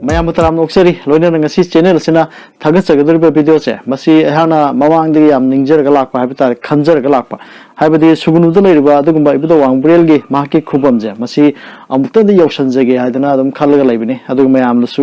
mayam taram noksari loina ngasi channel sina thagat chagadriba video che masi hana mawang de yam ningjar ga lakpa habitar khanjar ga lakpa haibadi sugunu da leiriba adugumba ibida wangbreal gi mahki khubam je masi amukta de yausan jage haidana adum khallaga laibini adug mayam su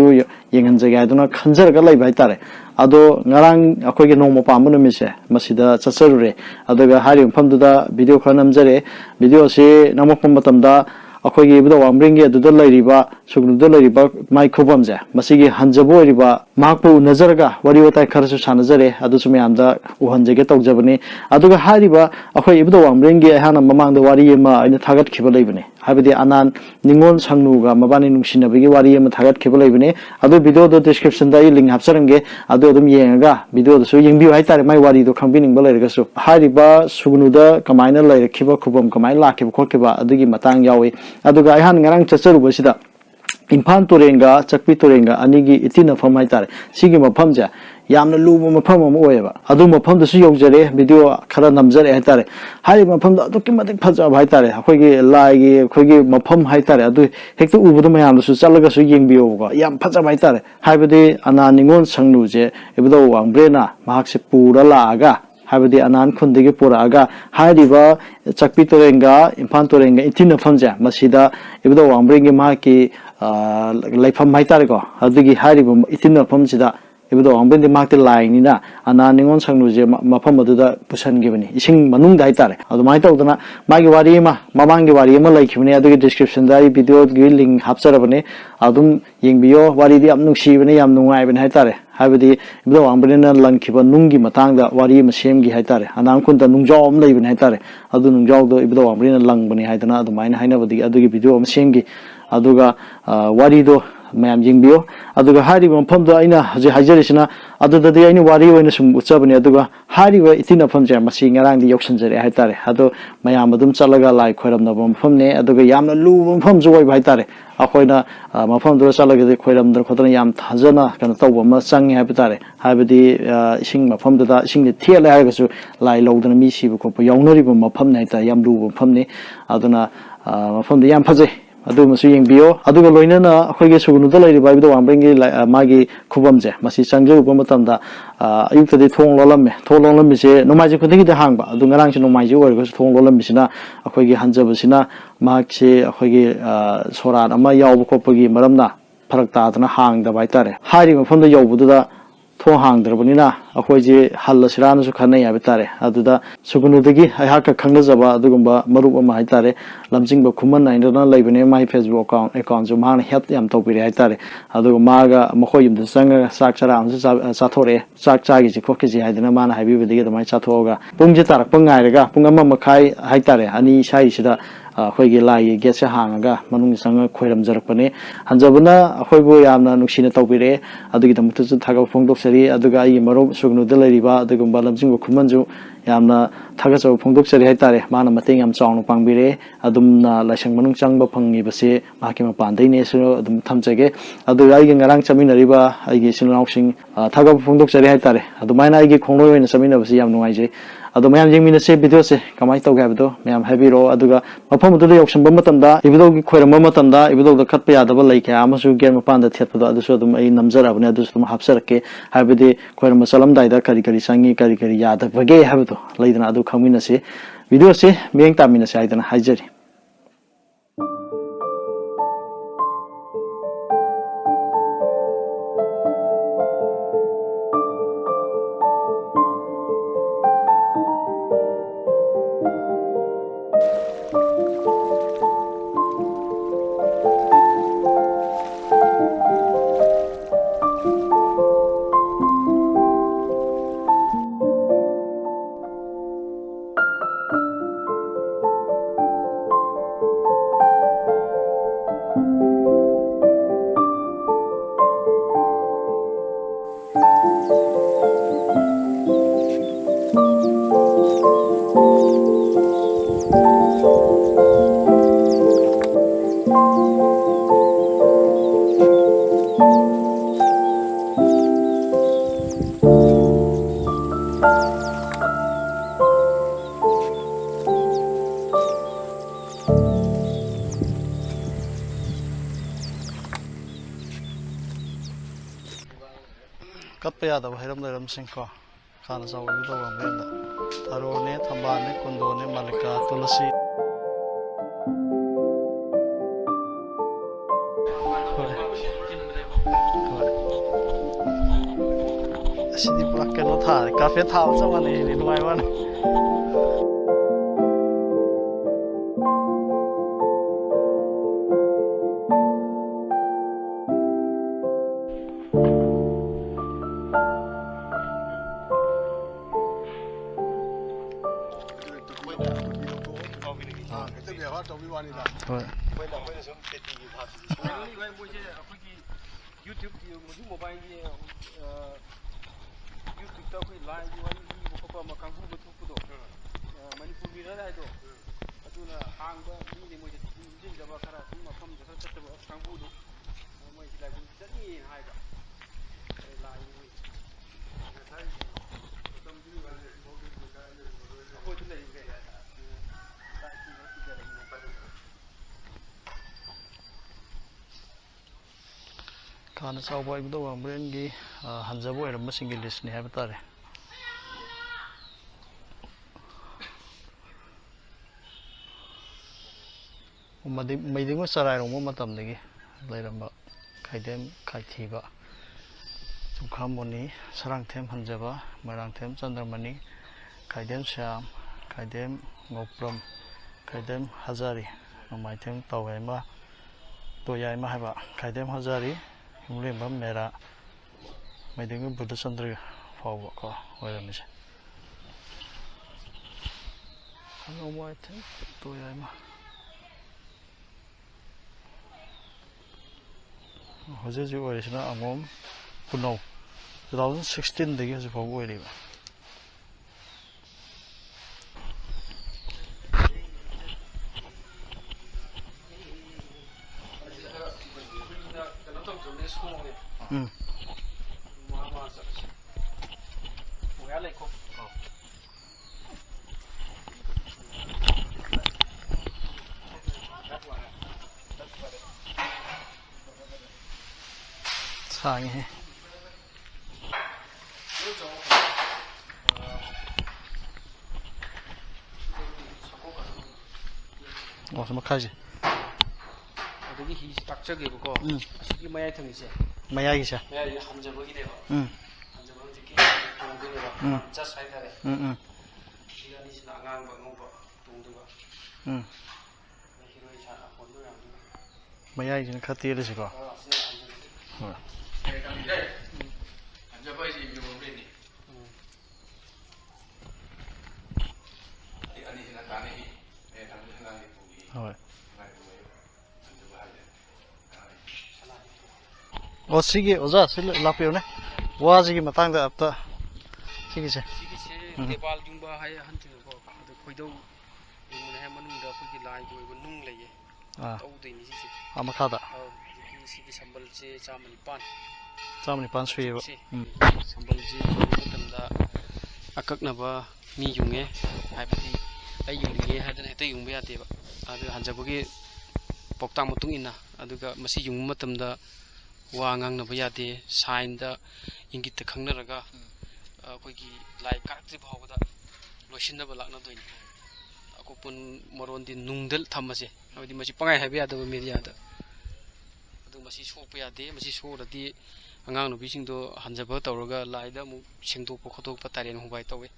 yengan jage haidana khanjar ga laibai tare ado ngarang akoi ge nongma pambu mi se masida chacharure aduga hari phamdu da video khanamjare video se namokpam matamda अखोई की बिदो वामरिंग के दुदल लैरिबा सुगनुदल लैरिबा माइ खुबम जे मसिगी हंजबो रिबा माकपु नजरगा वरि वताय खरसु सानजरे अदुसु म्यामदा उहनजेगे तौजबने अदुगा हारिबा अखोई बिदो वामरिंग के हाना ममांग the वारि यमा आइना थागत खिबा लैबने हाबिदि अनान निंगोन संगनुगा मबानि नुंसिनबगी वारि यमा थागत खिबा लैबने अदु भिडियो दो डिस्क्रिप्शन दा लिंक हापसरंगे अदु अदुम येंगा भिडियो दसु येंबिउ हाइतारे माइ वारि दो खंबिनिंग बलैरगसु हारिबा सुगनुदा कमाइना लैरखिबा खुबम कमाइ लाखिबा खोखिबा अदुगी मतंग यावे अदुगा आहान ngarang chacharubasida imphal torenga chakpi torenga anigi itina pham haitare sigi mafam ja yamna luba mafam am oyeba adu mafam da su yojare video khara namjare haitare hari mafam da adukki madik phaja haitare akhoi gi lai gi akhoi gi mafam haitare adu hektu ubudu mayam su chalaga su yengbiyo ga yam phaja haitare haibadi ana ningon sangnu je ebudo wangbrena mahakse pura laaga हाबदी अनान खुंदगी पुरागा हारिबा Chakpi तोरेंगा इम्फान तोरेंगा इथिन फमजा मसिदा इबदो वांब्रेंगे माकी लाइफम हाइतारेको अदुगी हारिबा इथिन फमसिदा इबदो वांब्रेंगे माकते लाइनिना अनान निंगोन संगनुजे मफम अदुदा पुसनगिबनी इसिंग मनुंग दाइतारे अदुमाइ तौदना मागी वारिमा ममांगे वारिमा लाइखिबनी अदुगी description दा video गी link हापसरबने अदुम येंबियो वारिदि याम नुंसिबने याम नुंगाइबने हाइतारे हाबदी इबदो वांब्रेना लंखिबा नुंगी मतंगदा वारि मसेमगी हाइतारे अनाम कुंता नुंजाव अम लैबने हाइतारे अदु नुंजाव दो इबदो वांब्रेना लंगबने हाइदना अदुमाइना हाइनाबदी अदुगी video अम सेमगी अदुगा वारि दो ma'am जिंबियो अदुगा हारिबा मफमदो आइना हजे हाइजरिसिना अदुददि आइना वारि ओइना सुम उच्चबने अदुगा हारिबा इतिना फमजे मसि ngarangdi yoksonjare haitare ado mayam adum chalaga lai khoiramnaba mafamne aduga yamna luba mafam joi haitare अखोइना मफम दो चलगे खोइरमदर खोदना याम थाजना कन तौब म चंगे हाइबतारे हाइबदी इसिंग मफम ददा इसिंग थेले हाइगसु लाई लौदना मी सिबु खोप यौनरिबो मफम नाइता याम लुबो मफमने अदुना मफम द याम फजे अदुमसु येंबियो अदुगा लोइनना अखोइगे सुगुनुदा लैरिबा बिदो वांब्रेंगे मागी खुबमजे मसि चंगजो मतमदा अयुक्तदि थोंग लोलमसे नोमाइजे खुदिगिदे हांगबा अदु ngarangse नोमाइजे ओरगसु थोंग लोलमसिना अखोइगे हंजबसिना माकसे अखोइगे सोरान अमा यावब खोपगी मरमना फरक तादना हांगदबा हाइतारे हारि मफमदा यावबुदा थों हांगद्रबनिना अखोइजे हल्लसिरानसु खनै हाइतारे अदुदा सुगुनुदगी हाका खंगजबा अदुगुंबा मरुप अमा हाइतारे लमजिंगबा खुमन नाइनना लैबने माइ फेसबुक अकाउंट जो माने हेल्प याम तौबिरे हाइतारे अदुगा मागा मखोय युमद संगा साक चरामसु चाथोरे साक चागिजि खोखिजि हाइदना माना हाइबिबदिगे Damai चाथोगा पुंजे तारकपा ngairaga pung amma makhai haitare ani saisida अखोइगे लाई गेसे हांगा मनुंग संग खोइरम जरकपने हंजबना अखोइबो यामना नुक्सिना तौबिरे अदुगी दमतु थागा फोंदोक्सरी अदुगा आई मरो सुगनुदा लैरिबा अदुगुंबा लमजिंगो खुमनजु यामना थागाचौ फोंदोक्सरी हाइतारे माना मतेंग याम चावनु पांगबिरे अदुमना लाइसंग मनुंग चांगबा फंगिबसे माके मपानदैने सु अदुम थमजगे अदुगा आइगे ngarang chaminariबा आइगे सिननाउसिंग थागा फोंदोक्सरी हाइतारे अदुमाइना आइगे खोंगलोय वेना chaminabसे याम नुंगाइजे अदो मैम जिंगमिन से वीडियो से कमाई तौगे हाबदो मैम हाबिरो अदुगा मफम दुदे योक्संबा मतमदा इबदो की खोइरम मतमदा इबदो द खतप यादबा लैके आमसु गेर मपानदा थेतपदो अदुसु अदुम आई नमजराबने अदुसु तुम हाबसरके हाबदे खोइरम सलम दाइदा करी करी संगी करी करी यादबगे हाबदो लैदना अदु खमिन से वीडियो से मेंग तामिन से आइदना हाइजरी ꯀꯠꯄ ꯌꯥꯗꯕ ꯍꯩꯔꯝ ꯂꯩꯔꯝꯁꯤꯡꯀꯣ ꯈꯥꯅ ꯆꯥꯎꯕ ꯏꯕꯨꯙꯧ ꯋꯥꯡꯕ꯭ꯔꯦꯜꯗ ꯊꯔꯣꯅꯦ ꯊꯝꯕꯥꯜꯅꯦ ꯀꯨꯟꯗꯣꯅꯦ ꯃꯥꯂꯤꯀꯥ ꯇꯨꯂꯁꯤ ꯑꯁꯤꯗꯤ ꯄꯨꯔꯥ ꯀꯩꯅꯣ ꯊꯥꯔꯦ ꯀꯥꯔꯄꯦꯠ ꯊꯥꯕ ꯆꯞ ꯃꯥꯟꯅꯩꯅꯦ ꯅꯨꯡꯉꯥꯏꯕꯅꯤ ꯌꯨꯇ꯭ꯌꯨꯕꯇ ꯑꯩꯈꯣꯏ ꯂꯥꯏꯒꯤ ꯋꯥꯔꯤ ꯂꯤꯕ ꯈꯣꯠꯄ ꯑꯃ ꯀꯥꯡꯕꯨꯒ ꯊꯣꯛꯄꯗꯣ ꯃꯅꯤꯄꯨꯔ ꯃꯤꯔꯔ ꯍꯥꯏꯗꯣ ꯑꯗꯨꯅ ꯍꯥꯡꯕ ꯃꯤꯅꯤ ꯃꯣꯏꯁꯦ ꯅꯤꯡꯁꯤꯡꯖꯕ ꯈꯔ ꯁꯨꯝ ꯃꯐꯝꯗ ꯈꯔ ꯆꯠꯇꯕ ꯀꯥꯡꯕꯨꯗꯣ ꯃꯣꯏꯁꯤ ꯂꯥꯏꯕꯨꯡ ꯆꯠꯅꯤꯅ ꯍꯥꯏꯕ ꯂꯥꯏꯒꯤ ꯃꯣꯏ ꯉꯁꯥꯏ ꯑꯩꯈꯣꯏꯁꯨ ꯂꯩꯈ꯭ꯔꯦ ꯆꯥꯛ ꯏꯁꯤꯡ ꯈꯔ ꯄꯤꯖꯔꯝꯃꯤ ꯈꯥꯅ ꯆꯥꯎꯕ ꯏꯕꯨꯙꯧ ꯋꯥꯡꯕ꯭ꯔꯦꯜꯒꯤ ꯍꯟꯖꯕ ꯑꯣꯏꯔꯝꯕꯁꯤꯡꯒꯤ ꯂꯤꯁꯅꯤ ꯍꯥꯏꯕ ꯇꯥꯔꯦ ꯃꯩꯗꯤꯡꯉꯨ ꯆꯔꯥꯏꯔꯣꯡꯕ ꯃꯇꯝꯗꯒꯤ ꯂꯩꯔꯝꯕ ꯈꯩꯗꯦꯝ ꯈꯥꯏꯊꯤꯕ ꯆꯨꯝꯈꯥꯝꯕꯣꯅꯤ ꯁꯔꯥꯡꯊꯦꯝ ꯍꯟꯖꯕ ꯃꯣꯏꯔꯥꯡꯊꯦꯝ ꯆꯟꯗ꯭ꯔꯃꯅꯤ ꯈꯩꯗꯦꯝ ꯁ꯭ꯌꯥꯝ ꯈꯩꯗꯦꯝ ꯉꯧꯄ꯭ꯔꯝ ꯈꯩꯗꯦꯝ ꯍꯖꯥꯔꯤ ꯅꯣꯡꯃꯥꯏꯊꯦꯝ ꯇꯥꯎꯌꯥꯏꯃ ꯇꯣꯌꯥꯏꯃ ꯍꯥꯏꯕ ꯈꯩꯗꯦꯝ ꯍꯖꯥꯔꯤ ꯌꯨꯝꯂꯦꯝꯕꯝ ꯃꯦꯔꯥ ꯃꯩꯗꯤꯡꯉꯨ ꯕꯨꯙꯆꯟꯗ꯭ꯔ ꯐꯥꯎꯕ ꯀꯣ ꯑꯣꯏꯔꯝꯃꯤꯁꯦ ꯅꯣꯡꯃꯥꯏꯊꯦꯝ ꯇꯣꯌꯥꯏꯃ ꯍꯧꯖꯤꯛ ꯍꯧꯖꯤꯛ ꯑꯣꯏꯔꯤꯁꯤꯅ ꯑꯉꯣꯝ ꯄꯨꯅꯧ 2016 ꯍꯧꯖꯤꯛ ꯐꯥꯎꯕ ꯑꯣꯏꯔꯤꯕ ꯁꯥꯡꯉꯤꯍꯦ ꯑꯣ ꯃꯈꯥꯏꯁꯦ ꯑꯗꯒꯤ ꯍꯤꯁꯤ ꯇꯥꯛꯆꯒꯦꯕꯀꯣ ꯑꯁꯤꯒꯤ ꯃꯌꯥꯏ ꯊꯪꯉꯤꯁꯦ ꯃꯌꯥꯏꯒꯤꯁꯦ ꯃꯌꯥꯏꯁꯦ ꯍꯟꯖꯕꯒꯤꯅꯦꯕ ꯍꯟꯖꯕ ꯍꯧꯖꯤꯛꯀꯤ ꯇꯣꯡꯗꯣꯏꯅꯦꯕ ꯖꯁ ꯍꯥꯏꯇꯥꯔꯦ ꯁꯤꯒ ꯑꯅꯤꯁꯤꯅ ꯑꯉꯥꯡꯕ ꯑꯉꯧꯕ ꯇꯣꯡꯗꯣꯏꯕ ꯍꯤꯔꯣꯏ ꯁꯥꯅ ꯍꯣꯟꯕ ꯃꯌꯥꯝꯗꯨ ꯃꯌꯥꯏꯁꯤꯅ ꯈꯔ ꯇꯦꯜꯂꯤꯁꯤꯀꯣ ꯁꯤꯅ ꯍꯟꯖꯕꯒꯤ ꯍꯣꯏ ꯍꯟꯖꯕ ꯍꯥꯏꯁꯤ ꯌꯨꯝꯂꯦꯝꯕꯝꯅꯤ ꯑꯅꯤꯁꯤꯅ ꯀꯥꯟꯅꯩ ꯍꯣꯏ ꯑꯣ ꯁꯤꯒꯤ ꯑꯣꯖꯥ ꯁꯤ ꯂꯥꯛꯄꯤꯌꯨꯅꯦ ꯋꯥꯁꯤꯒꯤ ꯃꯇꯥꯡꯗ ꯑꯝꯇ ꯁꯤꯒꯤꯁꯦ ꯗꯦꯄꯥꯜ ꯌꯨꯡꯕ ꯍꯥꯏ ꯑꯍꯟꯁꯤꯡꯅꯀꯣ ꯑꯗꯣ ꯈꯣꯏꯗꯧ ꯌꯨꯡꯕꯅ ꯍꯦꯛ ꯃꯅꯨꯡꯗ ꯑꯩꯈꯣꯏꯒꯤ ꯂꯥꯏꯒꯤ ꯑꯣꯏꯕ ꯅꯨꯡ ꯂꯩꯌꯦ ꯇꯧꯗꯣꯏꯅꯤ ꯁꯤꯁꯦ ꯃꯈꯥꯗ ꯍꯧꯖꯤꯛꯀꯤ ꯁꯤꯒꯤ ꯁꯝꯕꯜꯁꯦ 109 ꯁꯨꯏꯌꯦꯕ ꯁꯝꯕꯜꯁꯤ ꯌꯨꯡꯕ ꯃꯇꯝꯗ ꯑꯀꯛꯅꯕ ꯃꯤ ꯌꯨꯡꯉꯦ ꯍꯥꯏꯕꯗꯤ ꯑꯩ ꯌꯨꯡꯅꯤꯡꯉꯦ ꯍꯥꯏꯗꯅ ꯍꯦꯛꯇ ꯌꯨꯡꯕ ꯌꯥꯗꯦꯕ ꯑꯗꯨ ꯍꯟꯖꯕꯒꯤ ꯄꯥꯎꯇꯥꯛ ꯃꯇꯨꯡ ꯏꯟꯅ ꯑꯗꯨꯒ ꯃꯁꯤ ꯌꯨꯡꯕ ꯃꯇꯝꯗ ꯋꯥ ꯉꯥꯡꯅꯕ ꯌꯥꯗꯦ ꯁꯥꯏꯟꯗ ꯏꯪꯒꯤꯠꯇ ꯈꯪꯅꯔꯒ ꯑꯩꯈꯣꯏꯒꯤ ꯂꯥꯏ ꯀꯥꯔꯛꯇ꯭ꯔꯤ ꯐꯥꯎꯕꯗ ꯂꯣꯏꯁꯤꯟꯅꯕ ꯂꯥꯛꯅꯗꯣꯏꯅꯤ ꯑꯀꯨꯞꯄ ꯃꯔꯣꯟꯗꯤ ꯅꯨꯡꯗ ꯊꯝꯕꯁꯦ ꯍꯥꯏꯕꯗꯤ ꯃꯁꯤ ꯄꯪꯍꯥꯏ ꯍꯥꯏꯕ ꯌꯥꯗꯕ ꯃꯦꯗꯤꯌꯥꯗ ꯑꯗꯨ ꯃꯁꯤ ꯁꯣꯛꯄ ꯌꯥꯗꯦ ꯃꯁꯤ ꯁꯣꯛꯑꯗꯤ ꯑꯉꯥꯡ ꯅꯨꯕꯤꯁꯤꯡꯗꯣ ꯍꯟꯖꯕ ꯇꯧꯔꯒ ꯂꯥꯏꯗ ꯑꯃꯨꯛ ꯁꯦꯡꯗꯣꯛꯄ ꯈꯣꯠꯇꯣꯛꯄ ꯇꯔꯦꯟ ꯍꯨꯕꯥꯏ ꯇꯧꯋꯤ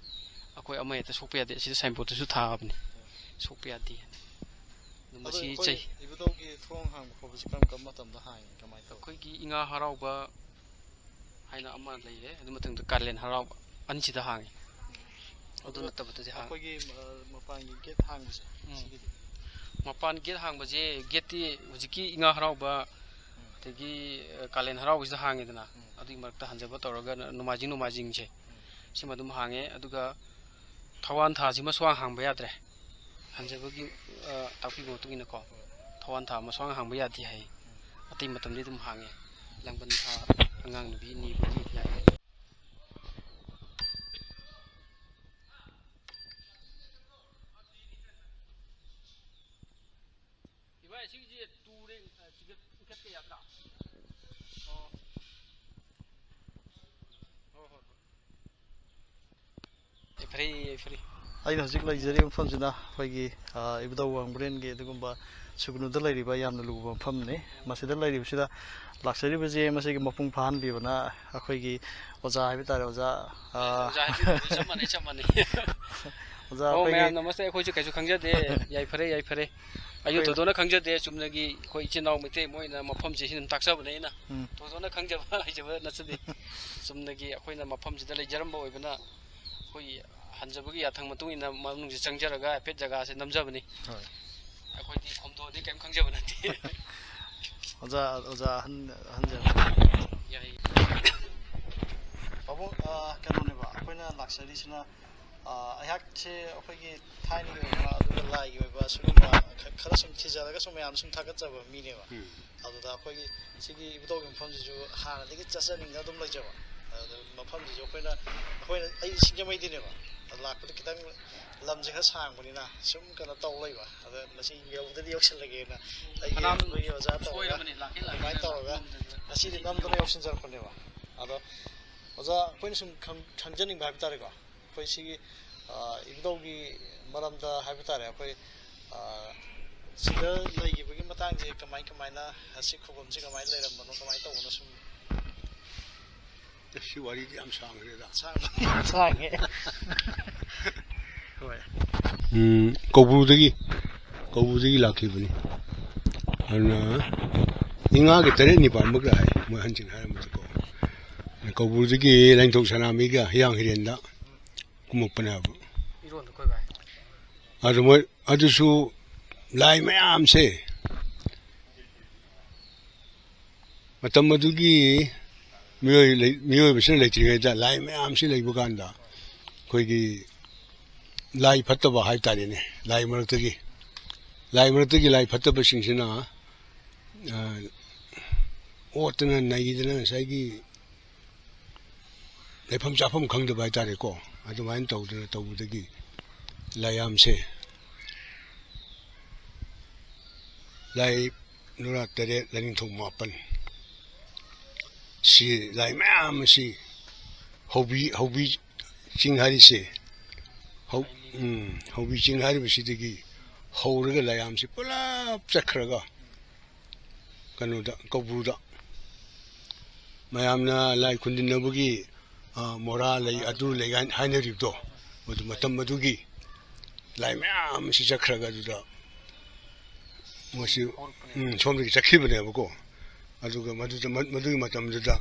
ꯑꯩꯈꯣꯏ ꯑꯃ ꯍꯦꯛꯇ ꯁꯣꯛꯄ ꯌꯥꯗꯦ ꯑꯁꯤꯗ ꯁꯥꯏꯟꯕꯣꯔꯗꯇꯁꯨ ꯊꯥꯕꯅꯤ ꯁꯣꯛꯄ ꯌꯥꯗꯦ ꯑꯗꯨ ꯃꯁꯤ ꯆꯩ ꯏꯕꯨꯙꯧꯒꯤ ꯊꯣꯡ ꯍꯥꯡꯕ ꯈꯣꯠꯄꯁꯤ ꯀꯔꯝ ꯃꯇꯝꯗ ꯍꯥꯡꯉꯤ ꯀꯃꯥꯏꯅ ꯇꯧꯋꯤ ꯑꯩꯈꯣꯏꯒꯤ ꯏꯉꯥ ꯍꯔꯥꯎꯕ ꯍꯥꯏꯅ ꯑꯃ ꯂꯩꯔꯦ ꯑꯗꯨ ꯃꯇꯨꯡꯗ ꯀꯥꯂꯦꯟ ꯍꯔꯥꯎꯕ ꯑꯅꯤꯁꯤꯗ ꯍꯥꯡꯉꯤ ꯑꯗꯨ ꯅꯠꯇꯕꯗꯗꯤ ꯍꯥꯡꯉꯤ ꯑꯩꯈꯣꯏꯒꯤ ꯃꯄꯥꯟꯒꯤ ꯒꯦꯠ ꯍꯥꯡꯕꯁꯦ ꯁꯤꯒꯤꯗꯤ ꯃꯄꯥꯟ ꯒꯦꯠ ꯍꯥꯡꯕꯁꯦ ꯒꯦꯠꯇꯤ ꯍꯧꯖꯤꯛꯀꯤ ꯏꯉꯥ ꯍꯔꯥꯎꯕ ꯑꯗꯒꯤ ꯀꯥꯂꯦꯟ ꯍꯔꯥꯎꯕꯁꯤꯗ ꯍꯥꯡꯉꯤꯗꯅ ꯑꯗꯨꯒꯤ ꯃꯔꯛꯇ ꯍꯟꯖꯕ ꯇꯧꯔꯒ ꯅꯣꯡꯃꯥꯏꯖꯤꯡꯁꯦ ꯁꯤꯃ ꯑꯗꯨꯝ ꯍꯥꯡꯉꯦ ꯑꯗꯨꯒ ꯊꯋꯥꯟ ꯊꯥꯁꯤꯃ ꯁꯨꯡꯍꯥꯡ ꯍꯥꯡꯕ ꯌꯥꯗ꯭ꯔꯦ ꯍꯟꯖꯕꯒꯤ ꯇꯥꯛꯄꯤꯕ ꯃꯇꯨꯡ ꯏꯟꯅꯀꯣ ꯊꯋꯥꯟ ꯊꯥ ꯑꯃ ꯁꯨꯡꯍꯥꯡ ꯍꯥꯡꯕ ꯌꯥꯗꯦ ꯍꯥꯏ ꯑꯇꯩ ꯃꯇꯝꯗꯤ ꯑꯗꯨꯝ ꯍꯥꯡꯉꯦ ꯂꯥꯡꯕꯟ ꯊꯥ ꯑꯉꯥꯡ ꯅꯨꯕꯤ ꯅꯤꯕꯒꯤ ꯌꯥꯏ ꯏꯕꯥꯏ ꯁꯤꯒꯤꯁꯦ ꯇꯨꯔꯦ ꯏꯟꯈꯠꯄ ꯌꯥꯗ꯭ꯔꯥ free ꯑꯩꯅ ꯍꯧꯖꯤꯛ ꯂꯩꯖꯔꯤꯕ ꯃꯐꯝꯁꯤꯅ ꯑꯩꯈꯣꯏꯒꯤ ꯏꯕꯨꯙꯧ ꯋꯥꯡꯕ꯭ꯔꯦꯟꯒꯤ ꯑꯗꯨꯒꯨꯝꯕ ꯁꯨꯒꯨꯅꯨꯗ ꯂꯩꯔꯤꯕ ꯌꯥꯝꯅ ꯂꯨꯕ ꯃꯐꯝꯅꯤ ꯃꯁꯤꯗ ꯂꯩꯔꯤꯕꯁꯤꯗ ꯂꯥꯛꯆꯔꯤꯕꯁꯦ ꯃꯁꯤꯒꯤ ꯃꯄꯨꯡ ꯐꯥꯍꯟꯕꯤꯕꯅ ꯑꯩꯈꯣꯏꯒꯤ ꯑꯣꯖꯥ ꯍꯥꯏꯕ ꯇꯥꯔꯦ ꯑꯣꯖꯥ chăm mani ꯑꯣꯖꯥ oh ꯑꯩꯈꯣꯏꯒꯤ ma'am namaste akhoi chu kaisu khangjade yai phare ayu todona khangjade chumnagi khoi ichinau mite moina mafam ji hin taksabane ina todona khangjaba haijaba nasadi chumnagi akhoi na mafam ji da leijaramba oibana khoi hanjabagi yathang matung ina manung ji changjaraga pet jaga se namjabani akhoi di khomdo di kem khangjaba nati ꯑꯣꯖꯥ ꯍꯟꯖꯔꯦ yai ꯄꯥꯕꯨꯡ ꯀꯩꯅꯣꯅꯦꯕ ꯑꯩꯈꯣꯏꯅ ꯂꯥꯛꯆꯔꯤꯁꯤꯅ ꯑꯩꯍꯥꯛꯁꯦ ꯑꯩꯈꯣꯏꯒꯤ ꯊꯥꯏꯅꯒꯤ ꯑꯣꯏꯕ ꯑꯗꯨꯒ ꯂꯥꯏꯒꯤ ꯑꯣꯏꯕ ꯁꯤꯒꯨꯝꯕ ꯈꯔ ꯁꯨꯝ ꯊꯤꯖꯔꯒ ꯁꯨꯝ ꯃꯌꯥꯝꯅ ꯁꯨꯝ ꯊꯥꯒꯠꯆꯕ ꯃꯤꯅꯦꯕ ꯑꯗꯨꯗ ꯑꯩꯈꯣꯏꯒꯤ ꯁꯤꯒꯤ ꯏꯕꯨꯙꯧꯒꯤ ꯃꯐꯝꯁꯤꯁꯨ ꯍꯥꯟꯅꯗꯒꯤ ꯆꯠꯆꯅꯤꯡꯉ ꯑꯗꯨꯝ ꯂꯩꯖꯕ ꯑꯗꯨ ꯃꯐꯝꯁꯤꯁꯨ ꯑꯩꯈꯣꯏꯅ ꯑꯩ ꯁꯤꯡꯖꯃꯩꯗꯤꯅꯦꯕ ꯂꯥꯛꯄꯗ ꯈꯤꯇꯪ ꯂꯝꯁꯦ ꯈꯔ ꯁꯥꯡꯕꯅꯤꯅ ꯁꯨꯝ ꯀꯩꯅꯣ ꯇꯧ ꯂꯩꯕ ꯑꯗ ꯃꯁꯤ ꯌꯧꯗꯗꯤ ꯌꯧꯁꯤꯜꯂꯒꯦꯅ ꯑꯩꯈꯣꯏꯒꯤ ꯑꯣꯖꯥ ꯇꯧꯔꯒ ꯑꯗꯨꯃꯥꯏꯅ ꯇꯧꯔꯒ ꯉꯁꯤꯗꯤ ꯅꯝꯗꯅ ꯌꯧꯁꯤꯟꯖꯔꯛꯄꯅꯦꯕ ꯑꯗꯣ ꯑꯣꯖꯥ ꯑꯩꯈꯣꯏꯅ ꯁꯨꯝ ꯈꯪꯖꯅꯤꯡꯕ ꯍꯥꯏꯕ ꯇꯥꯔꯦꯀꯣ ꯑꯩꯈꯣꯏ ꯁꯤꯒꯤ ꯏꯕꯨꯙꯧꯒꯤ ꯃꯔꯝꯗ ꯍꯥꯏꯕ ꯇꯥꯔꯦ ꯑꯩꯈꯣꯏ ꯁꯤꯗ ꯂꯩꯈꯤꯕꯒꯤ ꯃꯇꯥꯡꯁꯦ ꯀꯃꯥꯏꯅ ꯑꯁꯤ ꯈꯨꯕꯝꯁꯤ ꯀꯃꯥꯏꯅ ꯂꯩꯔꯝꯕꯅꯣ ꯀꯃꯥꯏꯅ ꯇꯧꯕꯅꯣ ꯁꯨꯝ ꯁꯤ ꯋꯥꯔꯤꯗꯤ ꯌꯥꯝ ꯁꯥꯡꯈ꯭ꯔꯦꯗ ꯁꯥꯡꯉꯦ ꯍꯣꯏ ꯀꯧꯕ꯭ꯔꯨꯗꯒꯤ ꯂꯥꯛꯈꯤꯕꯅꯤ ꯑꯗꯨꯅ ꯏꯉꯥꯒꯤ 8 ꯅꯤꯄꯥꯟꯃꯨꯛ ꯂꯥꯛꯑꯦ ꯃꯣꯏ ꯍꯟꯁꯤꯡ ꯍꯥꯏꯔꯝꯕꯗꯀꯣ ꯀꯧꯕ꯭ꯔꯨꯗꯒꯤ ꯂꯥꯏꯅꯤꯡꯊꯧ ꯁꯅꯥꯃꯍꯤꯒ ꯍꯤꯌꯥꯡ ꯍꯤꯔꯦꯟꯗ ꯀꯨꯝꯃꯛꯄꯅꯦꯕ ꯑꯗꯨ ꯃꯣꯏ ꯑꯗꯨꯁꯨ ꯂꯥꯏ ꯃꯌꯥꯝꯁꯦ ꯃꯇꯝ ꯑꯗꯨꯒꯤ ꯃꯤꯑꯣꯏꯕꯁꯤꯅ ꯂꯩꯇ꯭ꯔꯤꯉꯩꯗ ꯂꯥꯏ ꯃꯌꯥꯝꯁꯤ ꯂꯩꯕ ꯀꯥꯟꯗ ꯑꯩꯈꯣꯏꯒꯤ ꯂꯥꯏ ꯐꯠꯇꯕ ꯍꯥꯏ ꯇꯥꯔꯦꯅꯦ ꯂꯥꯏ ꯃꯔꯛꯇꯒꯤ ꯂꯥꯏ ꯐꯠꯇꯕꯁꯤꯡꯁꯤꯅ ꯑꯣꯠꯇꯅ ꯅꯩꯗꯅ ꯉꯁꯥꯏꯒꯤ ꯂꯩꯐꯝ ꯆꯥꯐꯝ ꯈꯪꯗꯕ ꯍꯥꯏꯇꯥꯔꯦꯀꯣ ꯑꯗꯨꯃꯥꯏꯅ ꯇꯧꯕꯗꯒꯤ ꯂꯥꯏꯌꯥꯝꯁꯦ ꯂꯥꯏ 108 ꯂꯥꯏꯅꯤꯡꯊꯧ 9 ꯁꯤ ꯂꯥꯏ ꯃꯌꯥꯝ ꯑꯁꯤ ꯍꯧꯕꯤ ꯆꯤꯡ ꯍꯥꯏꯔꯤꯁꯦ ꯍꯧꯕꯤ ꯆꯤꯡ ꯍꯥꯏꯔꯤꯕꯁꯤꯗꯒꯤ ꯍꯧꯔꯒ ꯂꯥꯏꯌꯥꯝꯁꯤ ꯄꯨꯂꯞ ꯆꯠꯈ꯭ꯔꯒ ꯀꯩꯅꯣꯗ ꯀꯧꯕ꯭ꯔꯨꯗ ꯃꯌꯥꯝꯅ ꯂꯥꯏ ꯈꯨꯟꯗꯤꯟꯅꯕꯒꯤ ꯃꯣꯔꯥ ꯂꯩ ꯑꯗꯨ ꯂꯩ ꯍꯥꯏꯅꯔꯤꯕꯗꯣ ꯃꯗꯨ ꯃꯇꯝ ꯑꯗꯨꯒꯤ ꯂꯥꯏ ꯃꯌꯥꯝ ꯑꯁꯤ ꯆꯠꯈ꯭ꯔꯒ ꯑꯗꯨꯗ ꯃꯣꯏꯁꯤ ꯁꯣꯝꯗꯒꯤ ꯆꯠꯈꯤꯕꯅꯦꯕꯀꯣ ꯑꯗꯨꯒ ꯃꯗꯨꯒꯤ ꯃꯇꯝꯗꯨꯗ